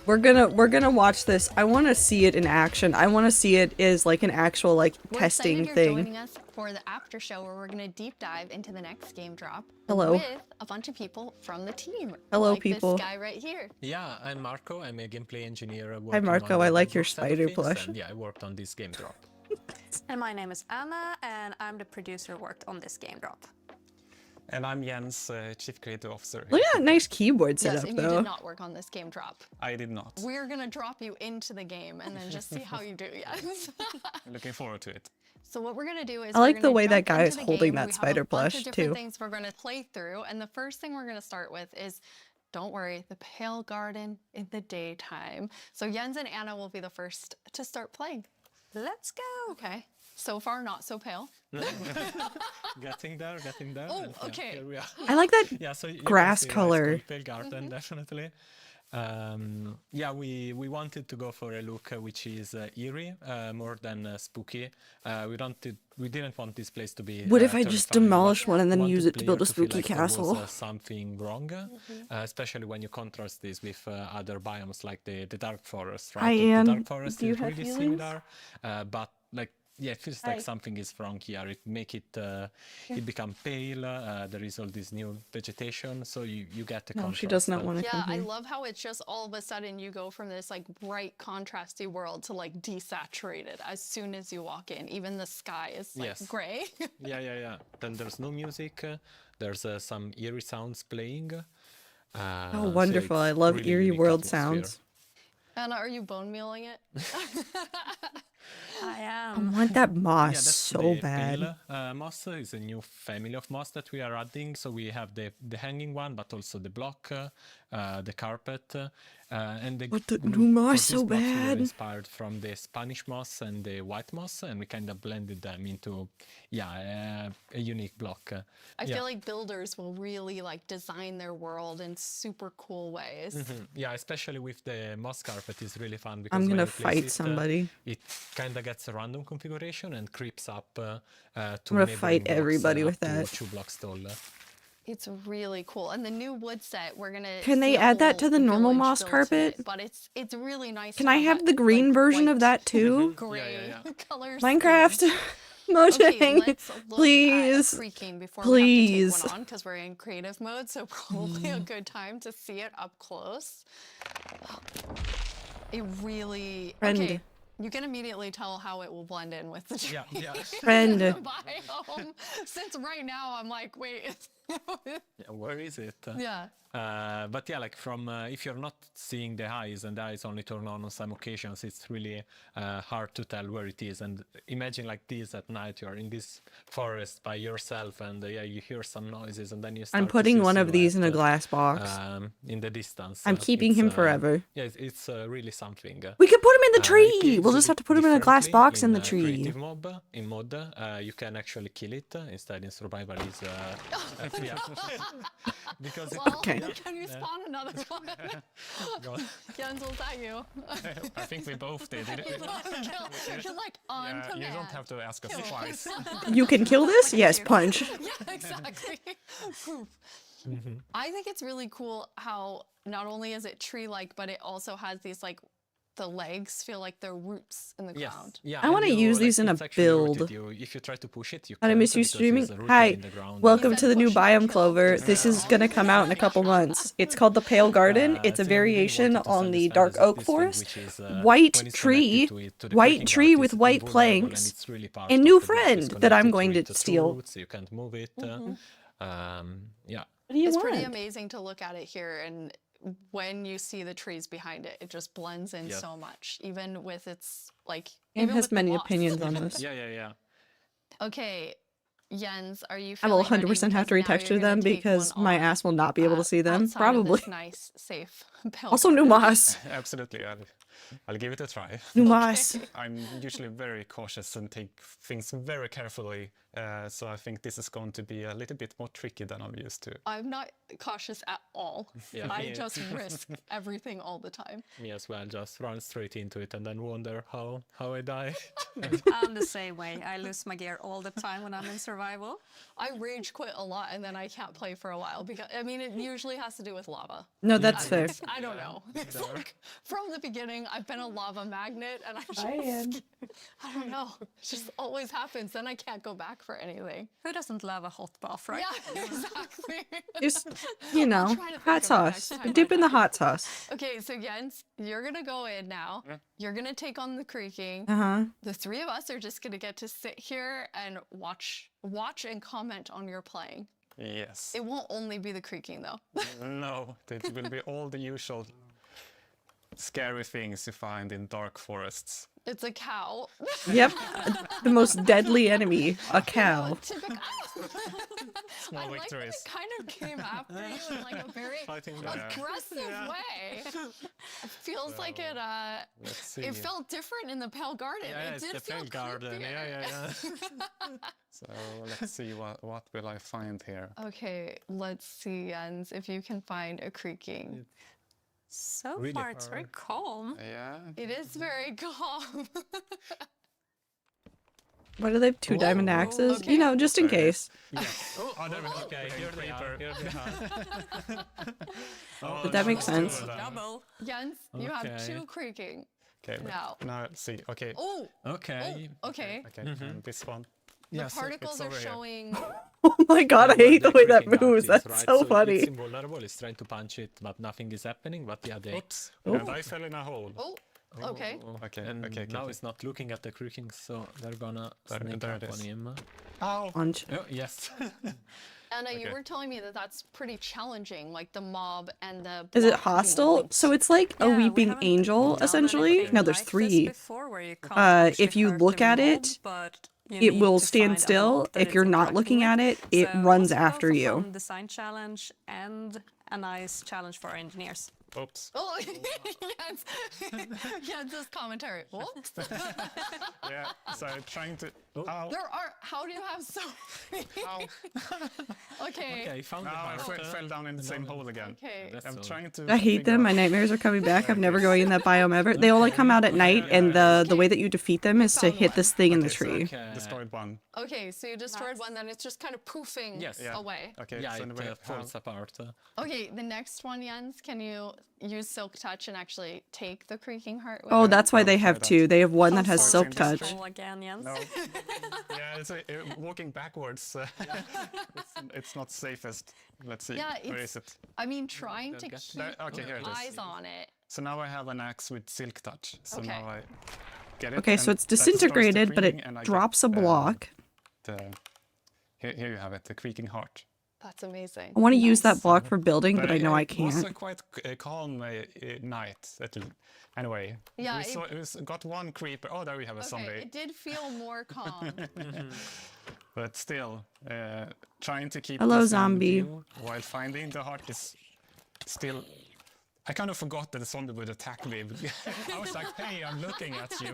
We're gonna watch this. I want to see it in action. I want to see it as like an actual like We're testing excited you're thing. joining us for the after show where we're going to deep dive into the next game drop. Hello. With a bunch of people from the team. Hello, like people. This guy right here. Yeah, I'm Marco. I'm a gameplay engineer. Hi, Marco. I like your spider plush. Yeah, I worked on this game drop. And my name is Anna, and I'm the producer who worked on this game drop. And I'm Jens, Chief Creative Officer. Look at that nice keyboard Yes, setup, and you though. did not work on this game drop. I did not. We're gonna drop you into the game and then just see how you do. Yes. Looking forward to it. So what we're gonna do is I like we're the gonna way that jump guy into is the holding game. that We have spider a bunch plush, of different too. things we're gonna play through, and the first thing we're gonna start with is, don't worry, the Pale Garden in the daytime. So Jens and Anna will be the first to start playing. Let's go. Okay. So far, not so pale. Getting there. Oh, And, yeah, okay. here we are. I like that Yeah, so you can grass see, color. it's called Pale Garden, definitely. Yeah, we wanted to go for a look which is eerie, more than spooky. We didn't want this place to be. What if I just terrifying, demolish but one and then wanted use it to build a player feel spooky like there castle? was, something wrong, especially when you contrast this with other biomes like the dark forest. Right? The dark forest do you is have really feelings? similar, but like. Yeah, it feels like something is wrong here. It make it it become pale. There is all this new vegetation, so you get the No, contrast. she does not want to come Yeah, I here. love how it's just all of a sudden you go from this like bright contrasty world to like desaturated as soon as you walk in. Even the sky is like gray. Yeah. Then there's no music. There's some eerie sounds playing. Oh, so wonderful. I it's love really eerie unique world atmosphere. sounds. Anna, are you bone mealing it? I I am. want that moss Yeah, that's so the bad. pale moss is a new family of moss that we are adding. So we have the hanging one, but also the block, the carpet, and the But the for new moss these so blocks we were bad. inspired from the Spanish moss and the white moss, and we kind of blended them into a unique block. I feel like builders will really like design their world in super cool ways. Yeah, especially with the moss carpet is really fun because I'm when gonna you place fight it, somebody. It kind of gets a random configuration and creeps up to I'm gonna fight neighboring blocks, everybody up with to that. 2 blocks tall. It's really cool. And the new wood set, we're gonna Can they see a add that whole to the normal village moss built to carpet? it, but it's really nice. Can to I have that, the green like, version of white, that too? Gray colors. Minecraft, Okay, Mojang, let's look please, at creaking before please. we have to take one on because we're in creative mode. So probably a good time to see it up close. It really Friend. okay. You can immediately tell how it will blend in with the tree. Friend. The biome. Since right now I'm like, wait. Yeah, where is it? Yeah. But yeah, like from if you're not seeing the eyes and the eyes only turn on some occasions, it's really hard to tell where it is. And imagine like this at night, you're in this forest by yourself, and yeah, you hear some noises, and then you start I'm to putting see one of these in a silhouette, glass box. in the distance. I'm keeping It's, him forever. Yeah, it's really something. We could put him in the it tree. plays We'll a just have bit to put him in a glass differently box in the tree. Creative mod, you can actually kill it. Instead, in survival, is yeah. Because Well, Okay. can you spawn another one? Go. Jens, was that you? I think we both did. You're like on command. You don't have to ask us Kill. twice. You can kill this? Yes, punch. Yeah, exactly. Poof. I think it's really cool how not only is it tree-like, but it also has these like the legs feel like they're roots in the ground. Yeah, I want to use these in a build. If you try to push it, you I can't miss you because streaming. it's rooted Hi, in the ground. welcome to the new biome, Clover. This is gonna come out in a couple months. It's called the Pale Garden. It's a variation on the dark oak forest. White tree, white tree with white planks, and new friend that I'm going to steal. So you can't move it. Yeah. What do you It's want? pretty amazing to look at it here, and when you see the trees behind it, it just blends in so much, even with its like. Anne even has with the many moss. opinions on this. Yeah. Okay, Jens, are you? I will feeling ready? 100% have to Because now retexture you're gonna them take because one my on, ass will not be able to see them. outside of Probably. this nice, safe. Pale Also, new garden. moss. Absolutely. I'll give it a try. New moss. I'm usually very cautious and take things very carefully, so I think this is going to be a little bit more tricky than I'm used to. I'm not cautious at all. Yeah, I me- just risk everything all the time. Me as well, just run straight into it and then wonder how I die. I'm the same way. I lose my gear all the time when I'm in survival. I rage quit a lot and then I can't play for a while because I mean it usually has to do with lava. No, that's fair. I don't know. It's like from the beginning I've been a lava magnet and I just I don't know. It just always happens. Then I can't go back for anything. Who doesn't love a hot bath, right? Yeah, exactly. Just, you know, I'll try to think hot of it sauce. next time Dip I in the die. hot sauce. Okay, so Jens, you're gonna go in now. You're gonna take on the creaking. Uh-huh. The three of us are just gonna get to sit here and watch and comment on your playing. Yes. It won't only be the creaking though. No, it will be all the usual scary things you find in dark forests. It's a cow. Yep. The most deadly enemy, a cow. Typical. Small I like that victories. it kind of came after you in like a very aggressive way. It feels like it let's see. it felt different in the Pale Garden. Yeah, it it's did the feel Pale Garden. creepier. Yeah. So let's see what will I find here. Okay, let's see, Jens, if you can find a creaking. So Really far, it's very calm. Yeah. It is very calm. Why do they have two diamond axes? okay. You know, just in case. Yes. Oh, there we go. Okay, here they are. Here they are. But that makes sense. Double. Jens, you have Okay. 2 creaking. Okay. Now. Now let's see. Okay. Oh. Okay. Oh, okay. Okay. And this one. The Yes, particles it's are over here. showing. Oh my god, I hate the way that creaking moves. artist, That's right? so funny. It's invulnerable. It's trying to punch it, but nothing is happening. But yeah, they. Oops. Oh. And I fell in a hole. Oh. Okay. Okay. And Okay. now okay. it's not looking at the creaking, so they're gonna There- sneak there up it on is. him. Ow. Punch. Oh yes. Anna, you Okay. were telling me that that's pretty challenging, like the mob and the. Is it block being hostile? linked. So it's like a Yeah, we weeping haven't angel, done essentially. anything Now there's like this 3. before where you can't actually If you hurt look the at mob, it, but you it need will to stand find a still. mob that If it's you're not interacting looking with. at it, it So runs also after both a you. fun design challenge and a nice challenge for our engineers. Oops. Oh, Jens's commentary. Whoops. Yeah. So I'm trying to. Ow. There are. How do you have so many? Okay. Okay, found the Now I heart. fell down in the same hole again. Okay. I'm trying to. I hate them. My nightmares are coming back. I'm never going in that biome ever. They only come out at night, and the way that you defeat them is to hit this thing in the tree. Destroyed one. Okay, so you destroyed one, then it's just kind of poofing Yes. Yeah. away. Okay. Yeah, so it we falls have. apart. Okay, the next one, Jens, can you use Silk Touch and actually take the creaking heart with Oh, you? that's why they have 2. They have one that has Oh, silk it's touch. industry. Again, Jens. No. Yeah, it's walking backwards. It's not safest. Let's see. Yeah, Where it's- is it? I mean, trying to keep Okay, here it is. eyes on it. So now I have an axe with silk touch. So Okay. now I get it. Okay, so and it's that starts the disintegrated, but it creaking, and I get, drops a block. Here you have it, the creaking heart. That's amazing. I want to use that block for building, but I know I It was a can't. quite calm night. Anyway, Yeah, we got one creeper. Oh, there we have a Okay, zombie. it did feel more calm. But still, trying to keep Hello, this in zombie. view while finding the heart is still. I kind of forgot that the zombie would attack me. I was like, "Hey, I'm looking at you."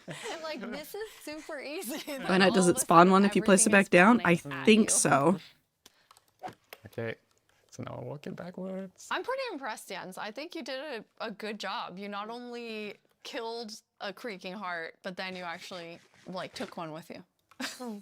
And like, this is super easy. Why not? Does it spawn one if you place it back down? I think so. Okay, so now I'm walking backwards. I'm pretty impressed, Jens. I think you did a good job. You not only killed a creaking heart, but then you actually like took one with you.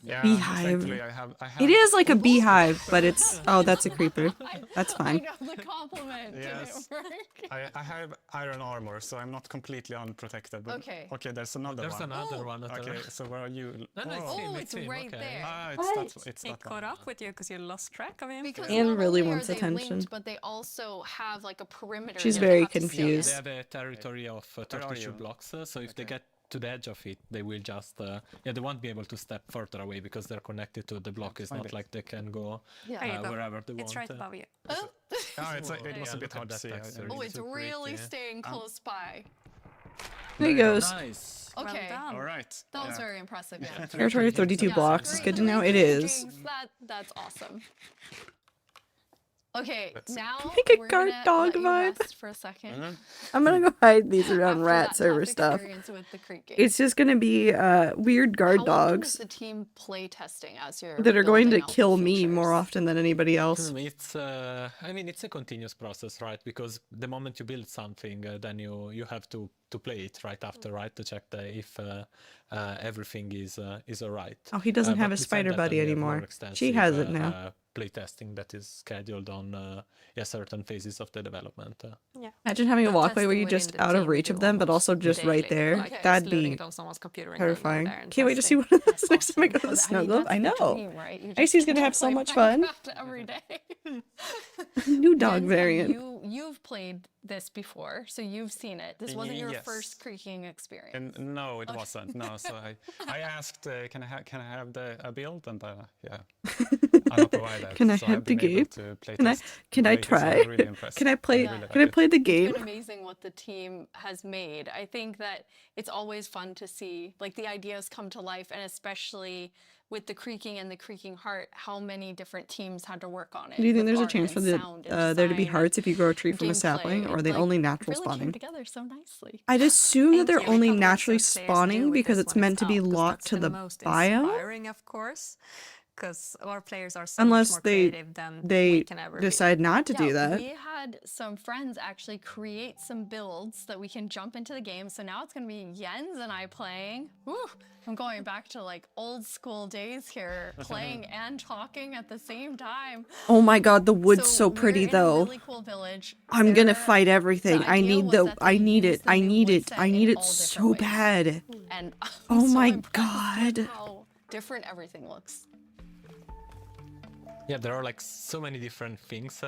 Yeah, Beehive. thankfully I have It is like a beehive, but it's... Oh, that's a creeper. That's I fine. know the compliment Yes. didn't work. I have iron armor, so I'm not completely unprotected. But Okay. Okay, there's another There's one. another one. Okay, so where are you? No, no, it's him, it's right there. Ah, it's He that caught one. up with you because you lost track of him. Because Anne not really only wants are they attention. linked, but they also have like a perimeter. She's that they very have to stay in. confused. They have a territory of are 32 you? blocks, so if they get to the edge of it, they will just they won't be able to step further away because they're connected to the block. It's find not it. like they can go There you go. wherever they It's want. right above you. Oh, it was Yeah, a bit look at hard to that see. texture. Oh, it's Super really pretty. staying close by. There he goes. Nice. Okay. Well done. All right. That was Yeah. very impressive, yeah. Territory of 32 Yeah, blocks. three- Good to know three it is. creakings, That's awesome. Okay, Let's see. now Make a we're guard gonna dog let you vibe. rest for a second. I'm gonna go hide these around After rat that server tough stuff. experience with the creaking. It's just gonna be weird guard How often is dogs the team play testing as you're that are going to building out the kill me features? more often than anybody else. It's I mean it's a continuous process, right? Because the moment you build something, then you have to play it right after, right? To check if everything is alright. Oh, he doesn't have a But spider beside that, buddy then we have more anymore. She extensive, has it now. Play testing that is scheduled on certain phases of the development. Yeah. Imagine having a But walkway where testing you're just within the out of team we reach do of them, but almost also just right daily. there. Like, That'd loading be it on someone's computer and going terrifying. there and Can't wait to see testing. what it is next time I go to the snow globe. I That's the know. dream, right? You Icy's just gonna have so play much fun. Minecraft every day. New dog Jens, variant. You've played this before, so you've seen it. This wasn't your Yes. first creaking experience. And no, it wasn't. No, so I asked, can I have a build? And yeah, I'm not provided. Can I so have I've the been able game? to play Can I test try? I'm really impressed. Can I play? I really Can I like it. play the It's game? been amazing what the team has made. I think that it's always fun to see like the ideas come to life, and especially with the creaking and the creaking heart, how many different teams had to work on it. Do you think with there's a art chance and for sound and there to be design hearts if you grow a tree and from a sapling, or are they gameplay. only Like, natural it really spawning? came together so nicely. I'd assume that Thank they're you. only Like how naturally lots of players do spawning with because this it's when meant to be out, 'cause locked that's to the most biome. inspiring, of course, because our players are so much Unless more they creative than we can ever decide be. not to do that. We had some friends actually create some builds that we can jump into the game. So now it's going to be Jens and I playing. Woo! I'm going back to like old school days here, playing and talking at the same time. Oh my god, the wood's so we're pretty in a though. really cool village. I'm gonna fight everything. I idea need was the that I they need used it. the I new need wood it. set I in need it all so different ways. bad. And I'm Oh so my impressed with god. how different everything looks. Yeah, there are like so many different things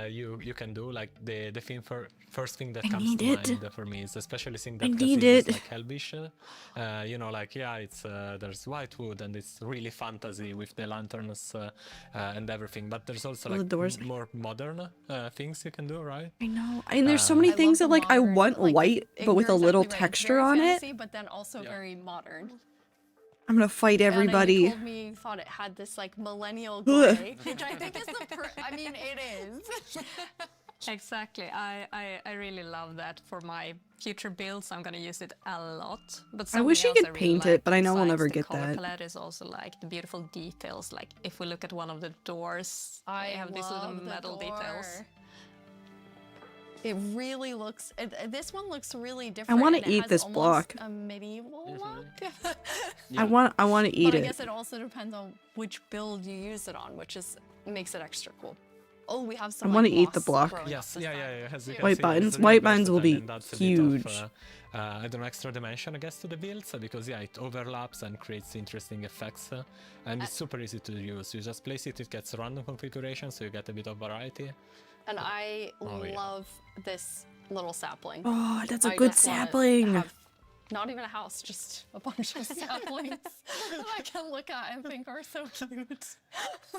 you can do. Like the thing first thing that I comes need to it. mind for me is especially seeing I that need cathedral is it. like Helbish. You know, like yeah, it's there's white wood and it's really fantasy with the lanterns and everything. But there's also All the like doors. more modern things you can do, right? I know. And there's so many things that like I want white but with a little texture on it. Fantasy, but then also very modern. I'm gonna fight Anna, everybody. you told me you thought it had this like millennial gray, which I think is I mean, it is. Exactly. I really love that for my future builds. I'm gonna use it a lot. But I wish something you else could I really paint it, like but I know we'll besides never the get color that. palette is also like the beautiful details. Like if we look at one of the doors, I they have these little love the metal details. door. It really looks. This one looks really I different. want and to it eat has this almost block. A medieval look. I want to eat But I it. guess it also depends on which build you use it on, which is makes it extra cool. Oh, we have some. I want to like, eat the moss block. growing Yes, up the yeah, side. yeah. As you can White see, buttons. it's really White buttons will versatile be and adds a huge. bit of, I don't know, extra dimension, I guess, to the builds because yeah, it overlaps and creates interesting effects, and it's super easy to use. You just place it; it gets random configuration, so you get a bit of variety. And I Oh, yeah. love this little sapling. Oh, that's a I good just wanna sapling. have not even a house, just a bunch of saplings that I can look at and think are so cute.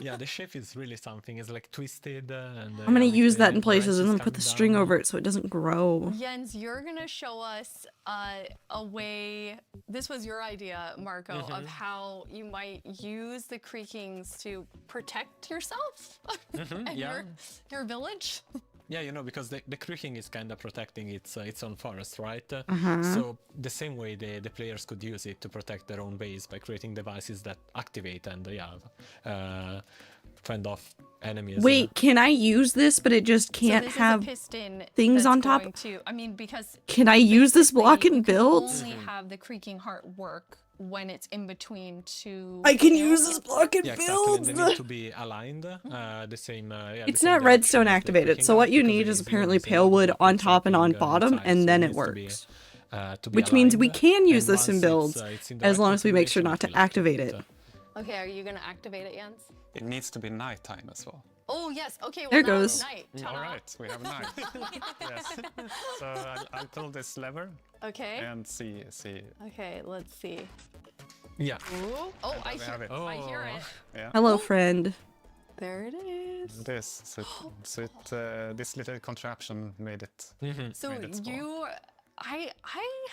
Yeah, the shape is really something. It's like twisted, and I'm gonna yeah, use the that in places and then branches put the coming string down. over it so it doesn't grow. Jens, you're gonna show us a way. This was your idea, Marco, of how you might use the creakings to protect yourself and yeah. your village. Yeah, you know, because the creaking is kind of protecting its own forest, right? Uh-huh. So the same way the players could use it to protect their own base by creating devices that activate and fend off enemies. Wait, can I use this but it just can't so this have is a piston things that's on top? going to, I mean, because Can I use this block basically in you can builds? only have the creaking heart work when it's in between two. I can builds. use this block in Yeah, exactly. builds. And they need to be aligned, the same. Yeah, It's the same not direction redstone as the activated, creaking so what heart, you because need it is is apparently using pale wood on with top and on something bottom, inside, and so then it it needs to be, works. to be Which means we aligned, can use and this in once builds, it's in the as right long as we make sure configuration, not to activate it. Okay, are you gonna activate it, Jens? It needs to be nighttime as well. Oh yes. Okay. Well, There now goes. it's night. All right, we have night. Yes. So I'll pull this lever Okay. and see. Okay. Let's see. Yeah. Ooh. Oh, And I we have hear it. it. I hear it. Yeah. Hello, friend. There it is. This. So this little contraption made it. So made it spawn. I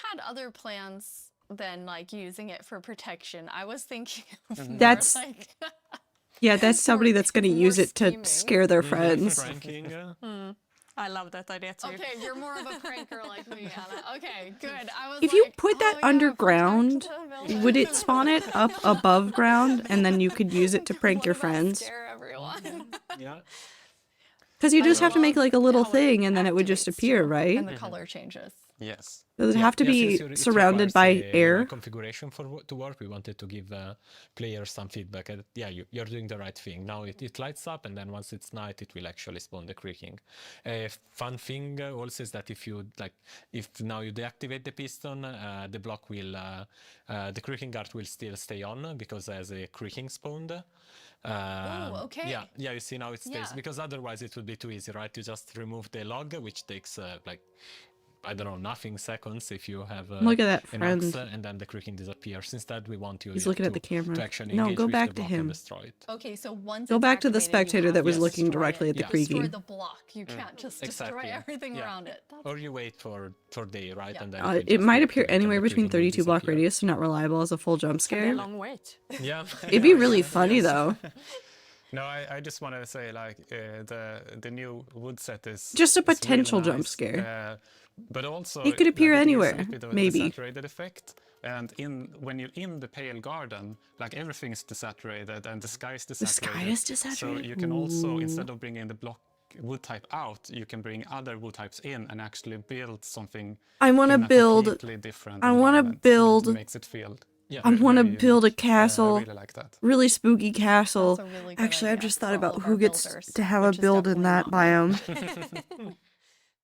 had other plans than like using it for protection. I was thinking of more That's- like Yeah, that's somebody that's gonna use it to scheming. scare their friends. Pranking. I love that idea too. Okay, you're more of a pranker like me, Anna. Okay, good. I was If you like, put that oh, yeah, underground, protect the village. would it spawn it up above ground and then you could use it to prank your friends? Scare everyone. Yeah. Because you I just have to make love like a little how it thing and then it would just activates appear, too, right? And the color changes. Yes. Does it have to be since it surrounded requires by a air? configuration to work, we wanted to give players some feedback. You're doing the right thing. Now it lights up, and then once it's night, it will actually spawn the creaking. A fun thing also is that if now you deactivate the piston, the block will, the creaking guard will still stay on because there's a creaking spawned. Oh, okay. Yeah, you see now it stays, Yeah. because otherwise it would be too easy, right? You just remove the log, which takes I don't know, nothing seconds if you have Look at that an axe, friend. and then the creaking disappears. Instead, we want you He's looking at the camera. to actually No, engage go with back the to block him. and destroy it. Okay, so once Go it's back to the activated, you spectator have that was to looking destroy directly at the Destroy creaking. the block. You can't just destroy Exactly. everything around it. Or you wait for day, right? And then It might appear anywhere between 32 block radius, so not reliable as a full jump Can be a scare. long wait. Yeah. It'd be really funny Yes. though. No, I just want to say the new wood set is Just a is really potential jump nice, scare. but also It could appear it gives anywhere, a little bit of a maybe. desaturated effect. And when you're in the pale garden, everything is desaturated and the sky is desaturated. sky is desaturated? So you can also, Ooh. instead of bringing the block wood type out, you can bring other wood types in and actually build something. I want to in a build. completely different I want to environment build. that makes it feel. I want to very build a unique. castle. I really like that. Really spooky castle. That's a really good Actually, I've idea just thought for all about of who our gets builders, to have a which is build in that biome.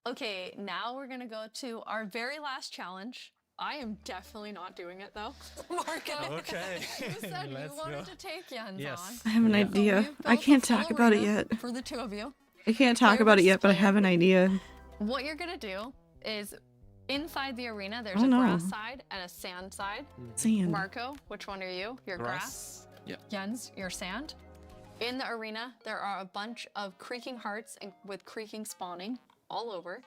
Okay, now we're gonna go to our very last challenge. I am definitely not doing it though. Marco. Okay. You said you Let's wanted go. to take Jens Yes. on. I have an Yeah. idea. we've I built can't a full talk about it arena yet. For the two of you. I can't talk Player about it yet, versus but I player. have an idea. What you're gonna do is inside the arena, there's Oh, a no. grass side and a sand side. Sand. Marco, which one are you? You're grass. Yeah. Jens, you're sand. In the arena, there are a bunch of creaking hearts with creaking spawning all over.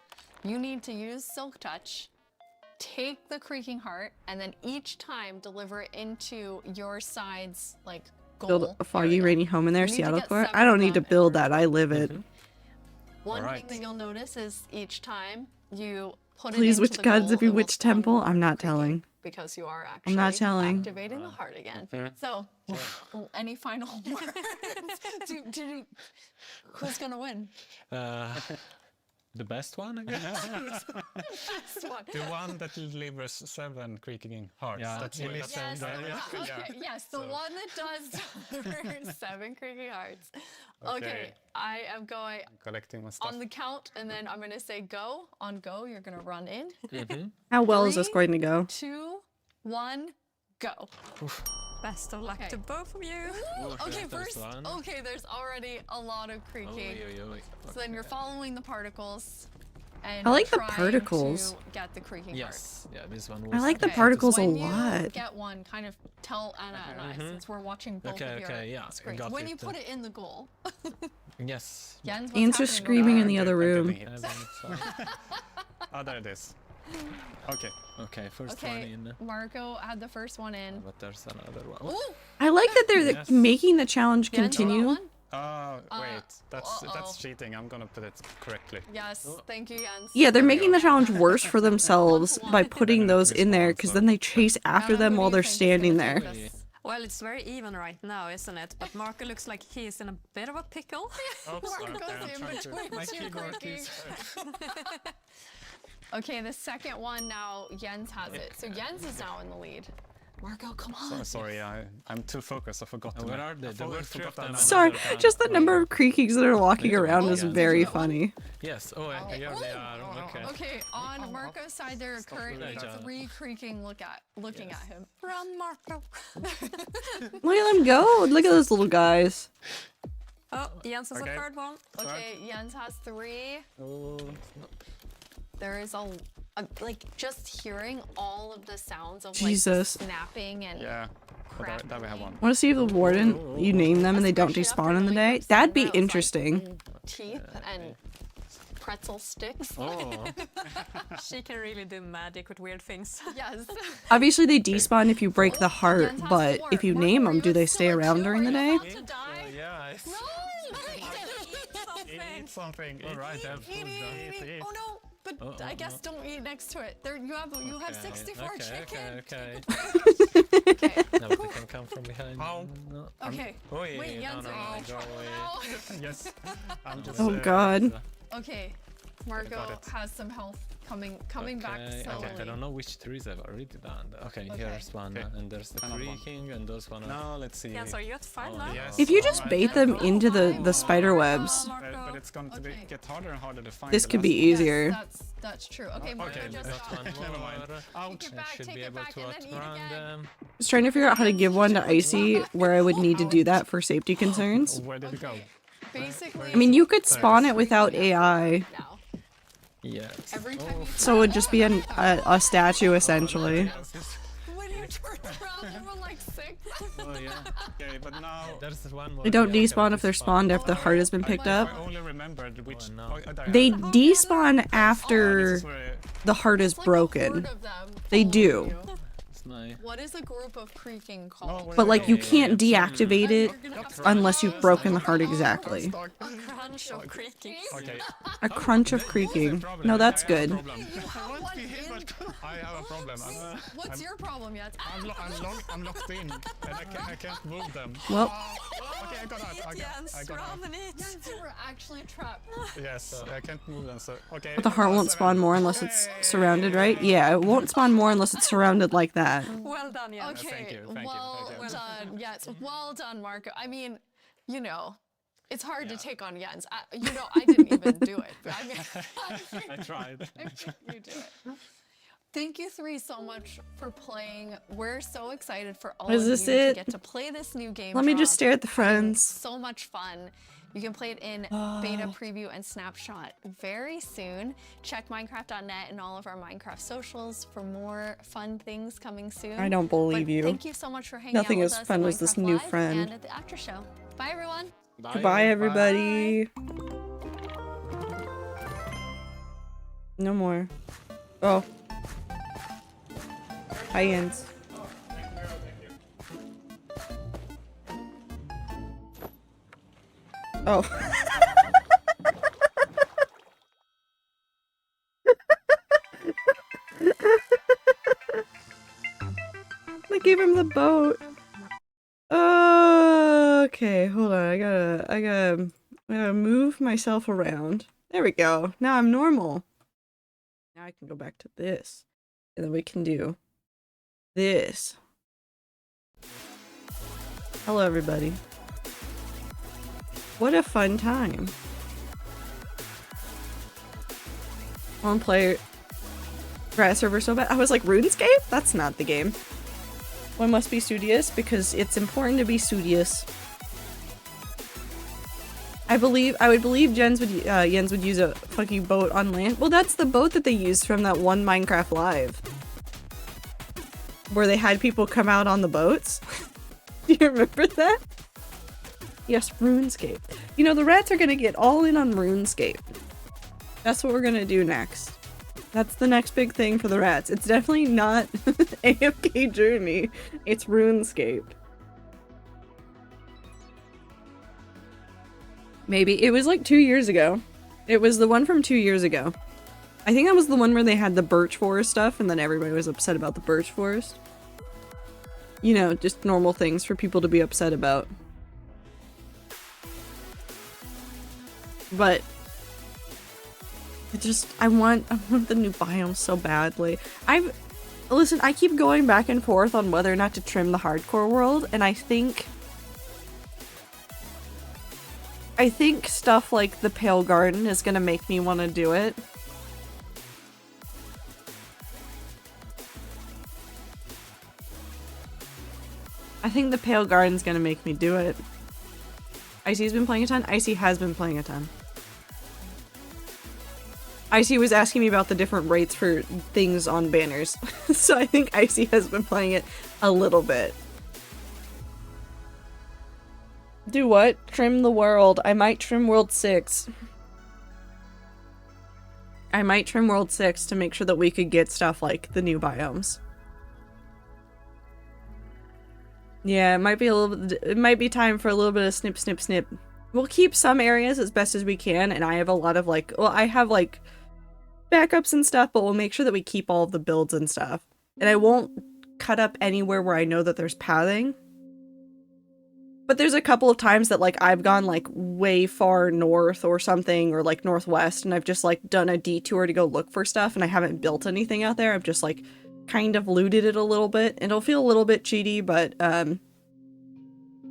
You need to use Silk Touch, take the creaking heart, and then each time deliver it into your side's goal. Build a foggy, rainy home in there, You need to Seattle get Court. 7 I don't of need to them build that. I live it. One Alright. thing that you'll notice is each time you put Please, it into which the gods goal, of you, it will which spawn temple? I'm not telling. because you are actually I'm not telling. activating the heart again. So, any final words? Who's gonna win? The best one, I guess. Best one. The one that delivers 7 creaking hearts. Yeah, That's you what listen, that's- Okay, yes, the one that does deliver 7 creaking hearts. Okay, Okay. I am going collecting my stuff. on the count, and then I'm gonna say go. On go, you're gonna run in. How well is this 3, going to go? 2, 1, go. Best of luck Okay. to both of you. Okay, there's first, one. okay, there's already a lot of creaking. So then you're following the particles and I like the trying particles. to get the creaking Yes. Yeah, this one I was. like the Okay, particles a when you lot. get one, kind of tell Anna and I, since we're watching both Okay, of your okay, yeah, I screens. got When it. you put it in the goal, Yes. Jens, what's Ants are happening screaming over in the there? other room. Oh, there it is. Okay. Okay, first one Okay, in. Marco had the first one in. But there's another one. Ooh, I like that they're Yes. making the challenge Jens, you got continue. one? Oh, wait. That's uh-oh. cheating. I'm gonna put it correctly. Yes, thank you, Jens. Yeah, they're making the challenge worse for themselves by putting those in there, because then they chase after them while they're standing there. Well, it's very even right now, isn't it? But Marco looks like he's in a bit of a pickle. Oops, Marco's I'm in trying to. between My two keyboard creaking. is. Okay, the second one now, Jens has it. So Jens is now in the lead. Marco, come on. Sorry, I'm too focused. I forgot. Where are they? The word forgot them. Sorry, just the number of creakings that are walking around is very funny. Yes. Oh, here they are. Okay. Okay, on Marco's side, there are currently doing that. 3 creaking looking at him. Run, Marco. Look at them go. Look at those little guys. Oh, Jens has Okay. a third one. Okay, Jens has 3. Oh, There is like just hearing all of the sounds of Jesus. like snapping and Yeah. But there we have one. Want to see if the warden, you name them and they don't despawn in the day? That'd be interesting. teeth and pretzel sticks. Oh. She can really do magic with weird things. Yes. Obviously, they despawn if you break the heart, Jens has but 4. if you Marco, name are them, you do they at stay still at around 2? during Are the you day? about to die? Yeah. No! Eat something. All right, I have food done. Eat. Oh no! But I guess don't eat next to it. There, you have 64 chicken. Okay. Okay. Now they can come from behind. Ow. No. Okay. Oh, Wait, yeah, Jens. go away. Yes. I'm just. Oh god. Okay. Marco got it. has some health coming back slowly. Okay, I don't know which trees I've already done. Okay, here's one, and there's the creaking, and those one. No, let's see. Yeah, so you got 5 now? Yes. If you just bait them into the spider webs, But it's going to get harder and harder to find. this the could be last one. easier. That's true. Okay, Marco just Never mind. Ouch. I should be able to outrun them. I was trying to figure out how to give one to Icy where I would need to do that for safety concerns. Where did it go? basically. I mean, you could spawn it without AI. Yes. Every time you So it would just be a statue, essentially. when you turn around, you were like sick. Oh yeah. Okay, but now there's one more. They don't despawn if they're spawned after the heart has been picked up. I only remembered which. They despawn after the heart is broken. They do. What is a group of creaking called? But like you can't deactivate it unless you've broken the heart exactly. A crunch of creaking. A crunch of creaking. No, that's good. I have a problem. What's your problem yet? I'm locked in, and I can't move them. Well. Okay, I got out. I got out. Yes, you were actually trapped. Yes, I can't move them. So okay. But the heart won't spawn more unless it's surrounded, right? Yeah, it won't spawn more unless it's surrounded like that. Well done, yeah. Okay, Thank you. well done. Yes, well done, Marco. I mean, you know, it's hard to take on Jens. I didn't even do it. But I mean, I tried. You do it. Thank you three so much for playing. We're so excited for all Is of this you to it? get to play this new game. Let me just drop. stare at the friends. So much fun. You can play it in beta preview and snapshot very soon. Check Minecraft.net and all of our Minecraft socials for more fun things coming soon. I don't believe But you. Thank you so much for hanging Nothing out with as us fun at as this Minecraft new Live friend. and at the after show. Bye everyone. Goodbye, everybody. No more. Oh. Hi, Jens. Oh. I gave him the boat. Okay, hold on. I gotta move myself around. There we go. Now I'm normal. Now I can go back to this. And then we can do this. Hello, everybody. What a fun time. One player rat server so bad. I was like, RuneScape? That's not the game. One must be studious because it's important to be studious. I would believe Jens would use a fucking boat on land. Well, that's the boat that they used from that one Minecraft Live. Where they had people come out on the boats. Do you remember that? Yes, RuneScape. You know, the rats are gonna get all in on RuneScape. That's what we're gonna do next. That's the next big thing for the rats. It's definitely not AFK Journey. It's RuneScape. Maybe. It was like 2 years ago. It was the one from 2 years ago. I think that was the one where they had the birch forest stuff and then everybody was upset about the birch forest. You know, just normal things for people to be upset about. But I want the new biome so badly. Listen, I keep going back and forth on whether or not to trim the hardcore world, and I think stuff like the Pale Garden is gonna make me want to do it. I think the Pale Garden's gonna make me do it. Icy's been playing a ton? Icy has been playing a ton. Icy was asking me about the different rates for things on banners. So I think Icy has been playing it a little bit. Do what? Trim the world. I might trim World 6. I might trim World 6 to make sure that we could get stuff like the new biomes. Yeah, it might be it might be time for a little bit of snip, snip, snip. We'll keep some areas as best as we can, and I have a lot of I have backups and stuff, but we'll make sure that we keep all of the builds and stuff. And I won't cut up anywhere where I know that there's pathing. But there's a couple of times that like I've gone like way far north or something, or like northwest, and I've just like done a detour to go look for stuff, and I haven't built anything out there. I've just like kind of looted it a little bit. It'll feel a little bit cheaty, but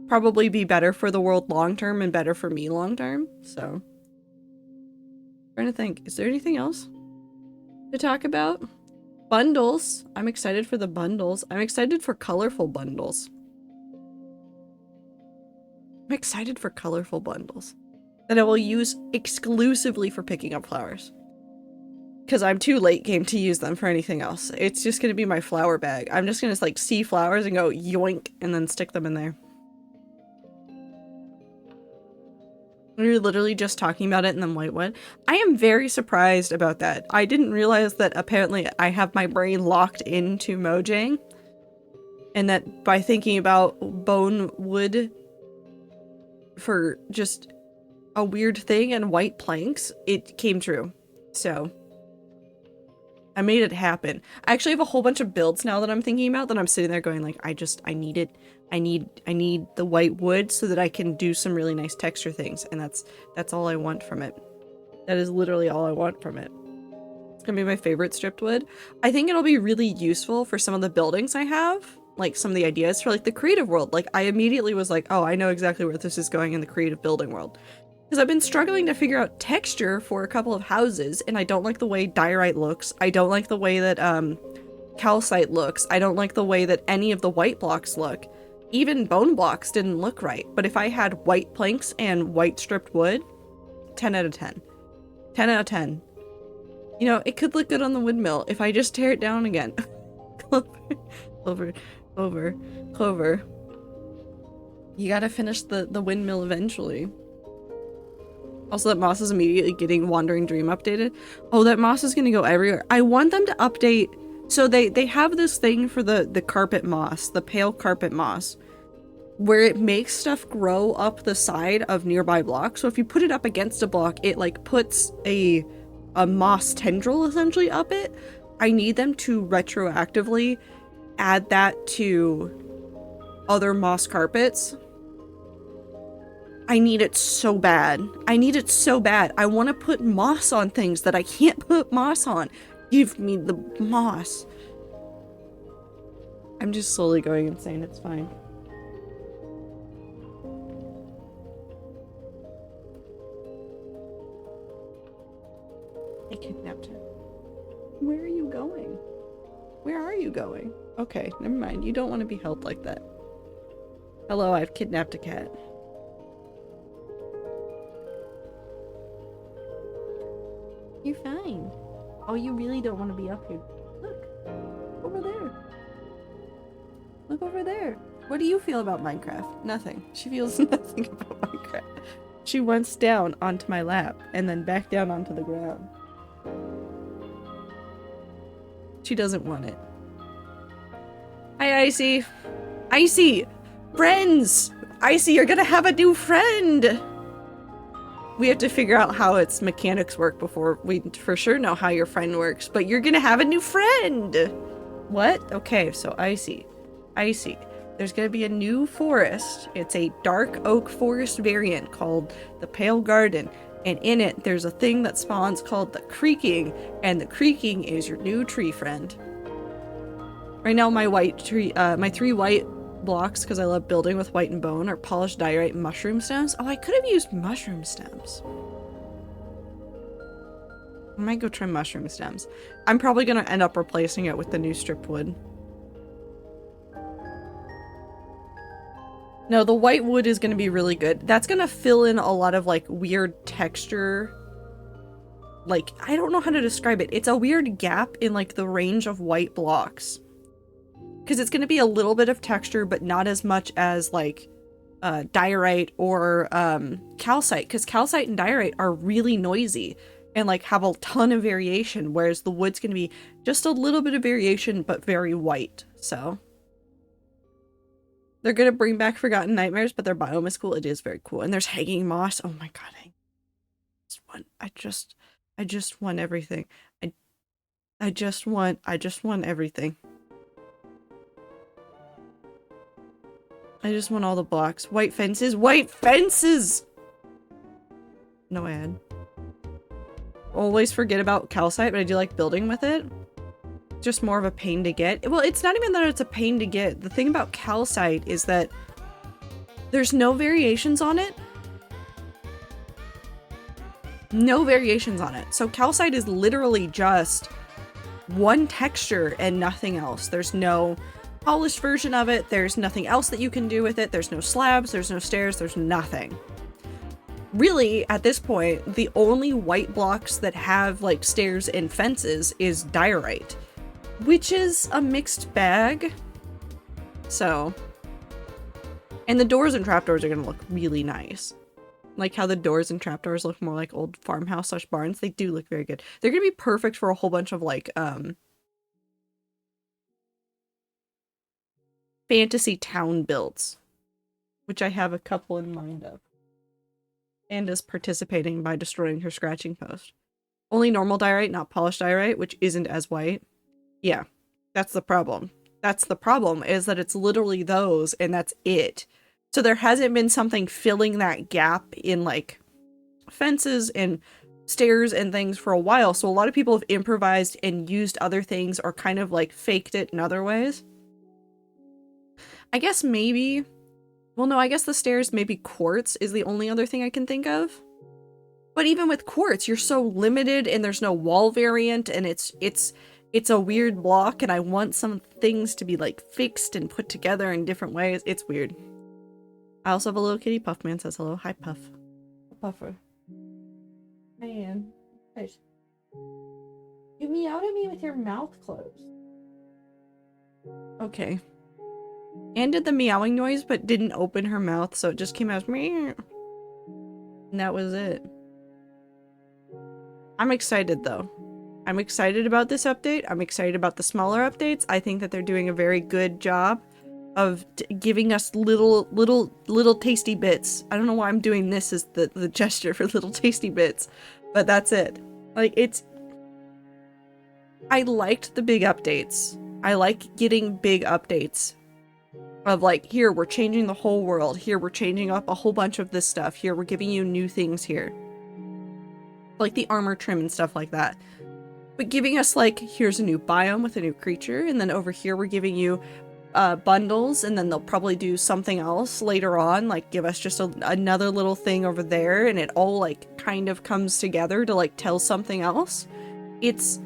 probably be better for the world long term and better for me long term. So trying to think, is there anything else to talk about? Bundles. I'm excited for the bundles. I'm excited for colorful bundles. I'm excited for colorful bundles that I will use exclusively for picking up flowers. Because I'm too late game to use them for anything else. It's just going to be my flower bag. I'm just going to like see flowers and go yoink and then stick them in there. We were literally just talking about it in the Whitewood. I am very surprised about that. I didn't realize that apparently I have my brain locked into Mojang. And that by thinking about bone wood for just a weird thing and white planks, it came true. So I made it happen. I actually have a whole bunch of builds now that I'm thinking about that I'm sitting there going like, I need it. I need the white wood so that I can do some really nice texture things, and that's all I want from it. That is literally all I want from it. It's gonna be my favorite stripped wood. I think it'll be really useful for some of the buildings I have, like some of the ideas for like the creative world. Like I immediately was like, oh, I know exactly where this is going in the creative building world. Because I've been struggling to figure out texture for a couple of houses, and I don't like the way diorite looks. I don't like the way that calcite looks. I don't like the way that any of the white blocks look. Even bone blocks didn't look right, but if I had white planks and white stripped wood, 10 out of 10. 10 out of 10. You know, it could look good on the windmill if I just tear it down again. Clover. You gotta finish the windmill eventually. Also, that moss is immediately getting Wandering Dream updated. Oh, that moss is gonna go everywhere. I want them to update. So they have this thing for the carpet moss, the pale carpet moss, where it makes stuff grow up the side of nearby blocks. So if you put it up against a block, it like puts a moss tendril essentially up it. I need them to retroactively add that to other moss carpets. I need it so bad. I need it so bad. I want to put moss on things that I can't put moss on. Give me the moss. I'm just slowly going insane. It's fine. I kidnapped him. Where are you going? Where are you going? Okay, never mind. You don't want to be held like that. Hello, I've kidnapped a cat. You're fine. Oh, you really don't want to be up here. Look. Over there. Look over there. What do you feel about Minecraft? Nothing. She feels nothing about Minecraft. She wants down onto my lap and then back down onto the ground. She doesn't want it. Hi, Icy. Icy! Friends! Icy, you're gonna have a new friend! We have to figure out how its mechanics work before we for sure know how your friend works, but you're gonna have a new friend! What? Okay, so Icy. Icy. There's gonna be a new forest. It's a dark oak forest variant called the Pale Garden, and in it there's a thing that spawns called the Creaking, and the Creaking is your new tree friend. Right now my white tree, my 3 white blocks, because I love building with white and bone, are polished diorite and mushroom stems. Oh, I could have used mushroom stems. I might go try mushroom stems. I'm probably gonna end up replacing it with the new stripped wood. No, the white wood is gonna be really good. That's gonna fill in a lot of like weird texture. Like, I don't know how to describe it. It's a weird gap in like the range of white blocks. Because it's going to be a little bit of texture, but not as much as like diorite or calcite. Because calcite and diorite are really noisy and like have a ton of variation, whereas the wood's going to be just a little bit of variation, but very white. So they're going to bring back Forgotten Nightmares, but their biome is cool. It is very cool. And there's hanging moss. Oh my god, I just want everything. I just want everything. I just want all the blocks. White fences. White fences! No ad. Always forget about calcite, but I do like building with it. Just more of a pain to get. Well, it's not even that it's a pain to get. The thing about calcite is that there's no variations on it. No variations on it. So calcite is literally just one texture and nothing else. There's no polished version of it. There's nothing else that you can do with it. There's no slabs. There's no stairs. There's nothing. Really, at this point, the only white blocks that have like stairs and fences is diorite, which is a mixed bag. So, and the doors and trapdoors are going to look really nice. Like how the doors and trapdoors look more like old farmhouse / barns. They do look very good. They're going to be perfect for a whole bunch of like, fantasy town builds, which I have a couple in mind of. And is participating by destroying her scratching post. Only normal diorite, not polished diorite, which isn't as white. Yeah, that's the problem. That's the problem, is that it's literally those and that's it. So there hasn't been something filling that gap in like fences and stairs and things for a while. So a lot of people have improvised and used other things or kind of like faked it in other ways. I guess maybe, well no, I guess the stairs, maybe quartz is the only other thing I can think of. But even with quartz, you're so limited and there's no wall variant and it's a weird block and I want some things to be like fixed and put together in different ways. It's weird. I also have a little kitty. Puffman says hello. Hi, Puff. Puffer. Hi, Ann. Hey. You meowed at me with your mouth closed. Okay. Ann did the meowing noise, but didn't open her mouth, so it just came out as meow. And that was it. I'm excited, though. I'm excited about this update. I'm excited about the smaller updates. I think that they're doing a very good job of giving us little tasty bits. I don't know why I'm doing this as the gesture for little tasty bits, but that's it. Like, I liked the big updates. I like getting big updates of like, here, we're changing the whole world. Here, we're changing up a whole bunch of this stuff. Here, we're giving you new things here. Like the armor trim and stuff like that. But giving us like, here's a new biome with a new creature, and then over here we're giving you bundles, and then they'll probably do something else later on, like give us just another little thing over there, and it all like kind of comes together to like tell something else. That's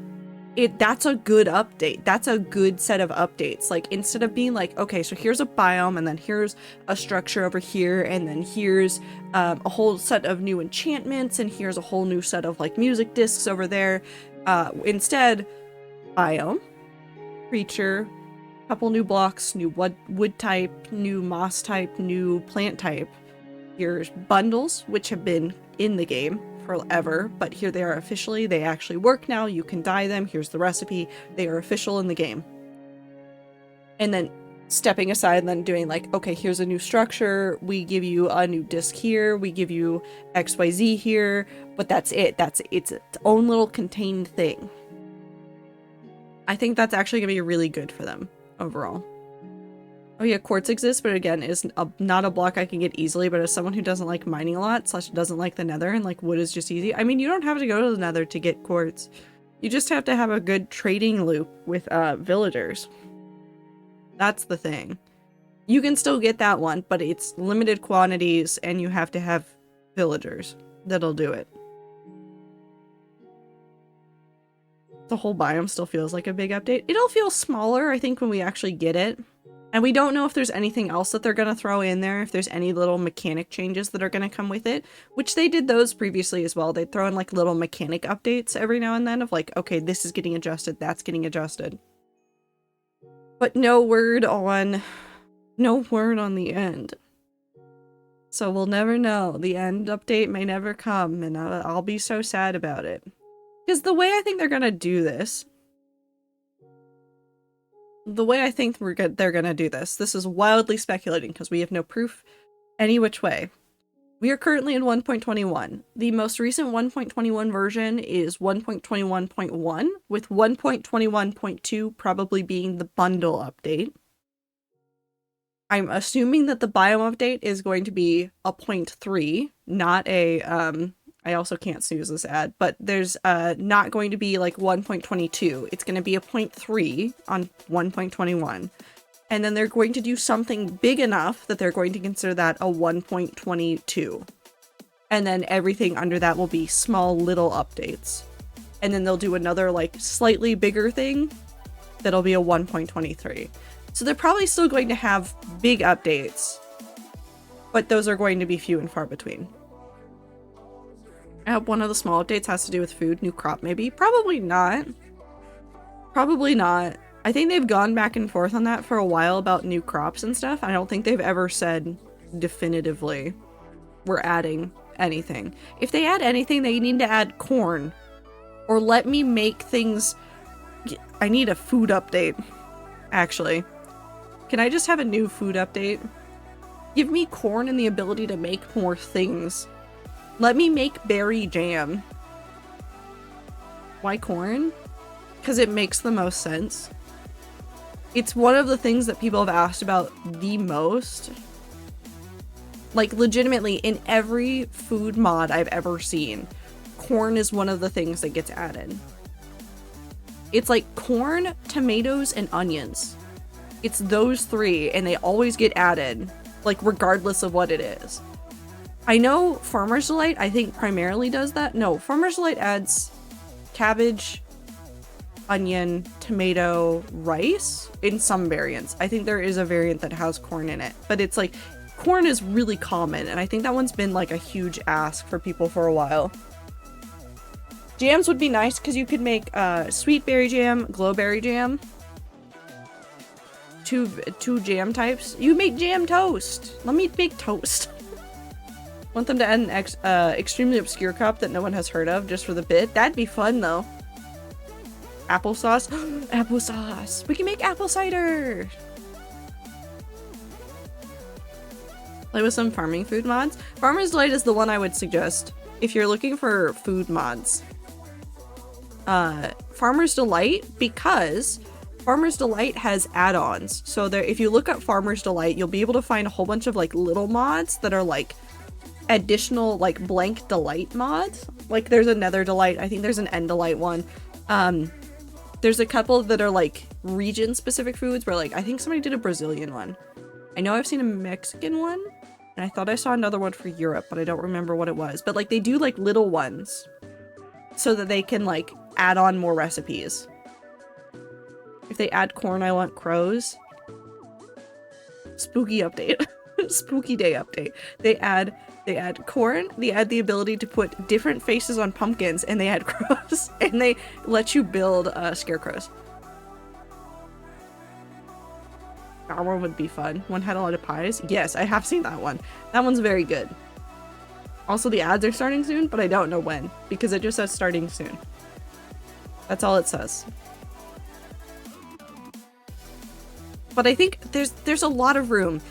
a good update. That's a good set of updates. Like, instead of being like, okay, so here's a biome, and then here's a structure over here, and then here's a whole set of new enchantments, and here's a whole new set of like music discs over there. Instead, biome, creature, couple new blocks, new wood type, new moss type, new plant type. Here's bundles, which have been in the game forever, but here they are officially. They actually work now. You can dye them. Here's the recipe. They are official in the game. And then stepping aside and then doing like, okay, here's a new structure. We give you a new disc here. We give you XYZ here, but that's it. It's its own little contained thing. I think that's actually going to be really good for them overall. Oh yeah, quartz exists, but again, is not a block I can get easily, but as someone who doesn't like mining a lot, / doesn't like the nether, and like wood is just easy. I mean, you don't have to go to the nether to get quartz. You just have to have a good trading loop with villagers. That's the thing. You can still get that one, but it's limited quantities, and you have to have villagers that'll do it. The whole biome still feels like a big update. It'll feel smaller, I think, when we actually get it. And we don't know if there's anything else that they're going to throw in there, if there's any little mechanic changes that are going to come with it, which they did those previously as well. They'd throw in like little mechanic updates every now and then of like, okay, this is getting adjusted, that's getting adjusted. But no word on the end. So we'll never know. The end update may never come, and I'll be so sad about it. Because the way I think they're going to do this, they're gonna do this is wildly speculating because we have no proof any which way. We are currently in 1.21. The most recent 1.21 version is 1.21.1, with 1.21.2 probably being the bundle update. I'm assuming that the biome update is going to be a 0.3, not a, I also can't snooze this ad, but there's not going to be like 1.22. It's going to be a 0.3 on 1.21. And then they're going to do something big enough that they're going to consider that a 1.22. And then everything under that will be small little updates. And then they'll do another like slightly bigger thing that'll be a 1.23. So they're probably still going to have big updates, but those are going to be few and far between. I hope one of the small updates has to do with food, new crop maybe. Probably not. Probably not. I think they've gone back and forth on that for a while about new crops and stuff. I don't think they've ever said definitively we're adding anything. If they add anything, they need to add corn. Or let me make things... I need a food update, actually. Can I just have a new food update? Give me corn and the ability to make more things. Let me make berry jam. Why corn? Because it makes the most sense. It's one of the things that people have asked about the most. Like, legitimately, in every food mod I've ever seen, corn is one of the things that gets added. It's like corn, tomatoes, and onions. It's those three, and they always get added, like, regardless of what it is. I know Farmer's Delight, I think, primarily does that. No, Farmer's Delight adds cabbage, onion, tomato, rice in some variants. I think there is a variant that has corn in it, but it's like, corn is really common, and I think that one's been like a huge ask for people for a while. Jams would be nice because you could make sweet berry jam, glowberry jam. Two jam types. You make jam toast. Let me make toast. Want them to add an extremely obscure cup that no one has heard of just for the bit? That'd be fun though. Applesauce. Applesauce. We can make apple cider. Play with some farming food mods. Farmer's Delight is the one I would suggest if you're looking for food mods. Farmer's Delight, because Farmer's Delight has add-ons. So there, if you look up Farmer's Delight, you'll be able to find a whole bunch of like little mods that are like additional like blank delight mods. Like there's a Nether Delight. I think there's an End Delight one. There's a couple that are like region specific foods where like I think somebody did a Brazilian one. I know I've seen a Mexican one, and I thought I saw another one for Europe, but I don't remember what it was. But like they do like little ones so that they can like add on more recipes. If they add corn, I want crows. Spooky update. Spooky day update. They add corn, they add the ability to put different faces on pumpkins, and they add crows, and they let you build scarecrows. That one would be fun. One had a lot of pies. Yes, I have seen that one. That one's very good. Also, the ads are starting soon, but I don't know when, because it just says starting soon. That's all it says. But I think there's a lot of room.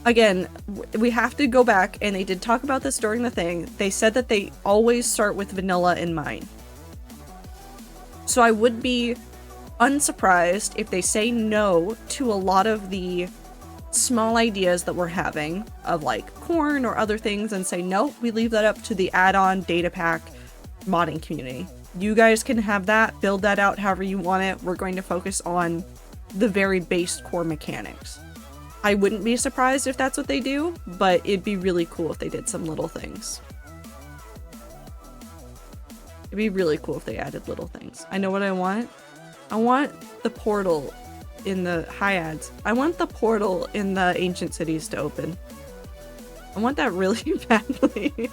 Again, we have to go back, and they did talk about this during the thing. They said that they always start with vanilla in mind. So I would be unsurprised if they say no to a lot of the small ideas that we're having of like corn or other things and say, no, we leave that up to the add-on data pack modding community. You guys can have that, build that out however you want it. We're going to focus on the very base core mechanics. I wouldn't be surprised if that's what they do, but it'd be really cool if they did some little things. It'd be really cool if they added little things. I know what I want. I want the portal in the Hyads. I want the portal in the ancient cities to open. I want that really badly.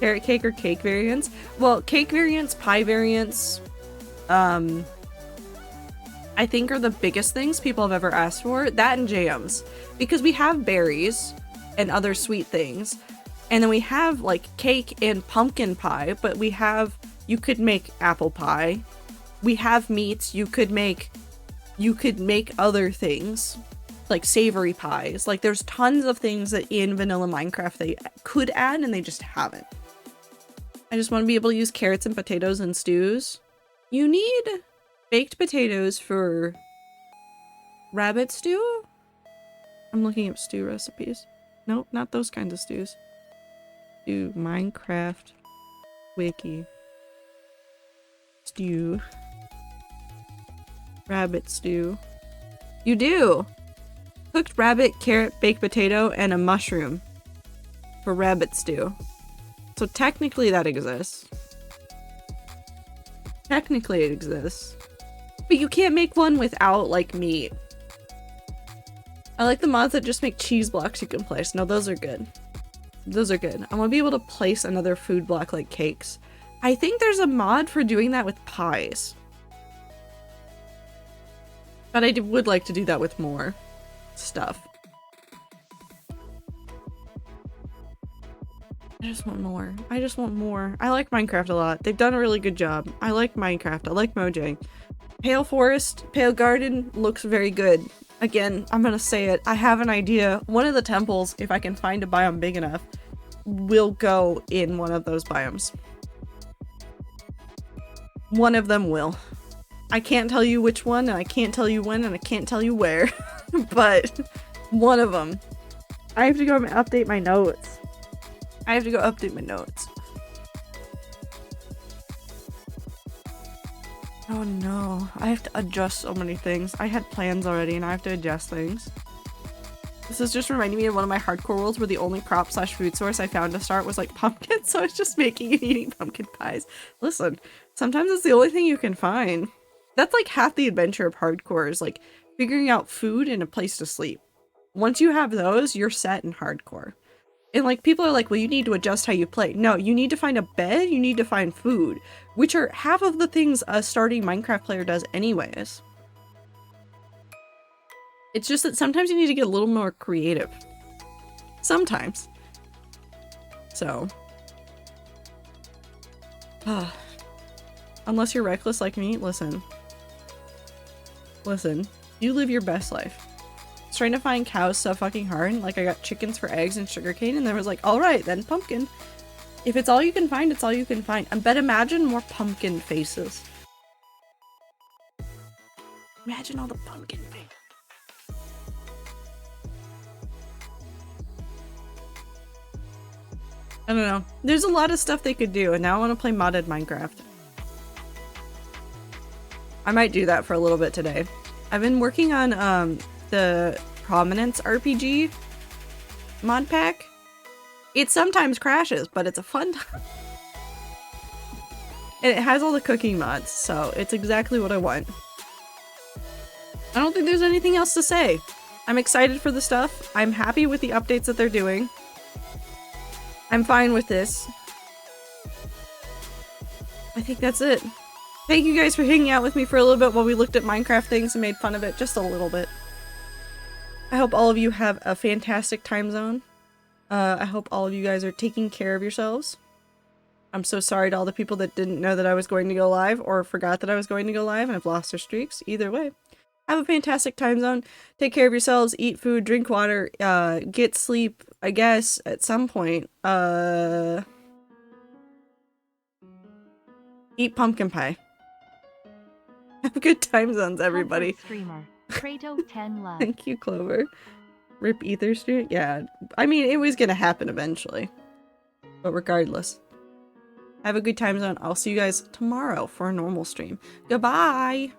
Carrot cake or cake variants? Well, cake variants, pie variants, I think are the biggest things people have ever asked for. That and jams. Because we have berries and other sweet things. And then we have like cake and pumpkin pie, but we have, you could make apple pie. We have meats, you could make other things. Like savory pies. Like there's tons of things that in vanilla Minecraft they could add and they just haven't. I just want to be able to use carrots and potatoes in stews. You need baked potatoes for rabbit stew? I'm looking up stew recipes. Nope, not those kinds of stews. Stew, Minecraft, wiki. Stew. Rabbit stew. You do! Cooked rabbit, carrot, baked potato, and a mushroom for rabbit stew. So technically that exists. Technically it exists. But you can't make one without, like, meat. I like the mods that just make cheese blocks you can place. No, those are good. Those are good. I want to be able to place another food block like cakes. I think there's a mod for doing that with pies. But I would like to do that with more stuff. I just want more. I just want more. I like Minecraft a lot. They've done a really good job. I like Minecraft. I like Mojang. Pale Forest, Pale Garden looks very good. Again, I'm gonna say it. I have an idea. One of the temples, if I can find a biome big enough, will go in one of those biomes. One of them will. I can't tell you which one, and I can't tell you when, and I can't tell you where. But one of them. I have to go and update my notes. I have to go update my notes. Oh no, I have to adjust so many things. I had plans already and I have to adjust things. This is just reminding me of one of my hardcore worlds where the only crop / food source I found to start was like pumpkin, so I was just making and eating pumpkin pies. Listen, sometimes it's the only thing you can find. That's like half the adventure of hardcore is like figuring out food and a place to sleep. Once you have those, you're set in hardcore. And like people are like, well, you need to adjust how you play. No, you need to find a bed, you need to find food, which are half of the things a starting Minecraft player does anyways. It's just that sometimes you need to get a little more creative. Sometimes. So. Unless you're reckless like me, listen. Listen, you live your best life. Trying to find cows so fucking hard. Like I got chickens for eggs and sugarcane and then was like, alright, then pumpkin. If it's all you can find, it's all you can find. I bet imagine more pumpkin faces. Imagine all the pumpkin faces. I don't know. There's a lot of stuff they could do and now I want to play modded Minecraft. I might do that for a little bit today. I've been working on the Prominence RPG mod pack. It sometimes crashes, but it's a fun time. And it has all the cooking mods, so it's exactly what I want. I don't think there's anything else to say. I'm excited for the stuff. I'm happy with the updates that they're doing. I'm fine with this. I think that's it. Thank you guys for hanging out with me for a little bit while we looked at Minecraft things and made fun of it just a little bit. I hope all of you have a fantastic time zone. I hope all of you guys are taking care of yourselves. I'm so sorry to all the people that didn't know that I was going to go live or forgot that I was going to go live and have lost their streaks. Either way, have a fantastic time zone. Take care of yourselves. Eat food, drink water, get sleep, I guess, at some point. Eat pumpkin pie. Have good time zones, everybody. Streamer. Krato 10 love. Thank you, Clover. Rip Ether Stream? Yeah, I mean, it was gonna happen eventually. But regardless, have a good time zone. I'll see you guys tomorrow for a normal stream. Goodbye!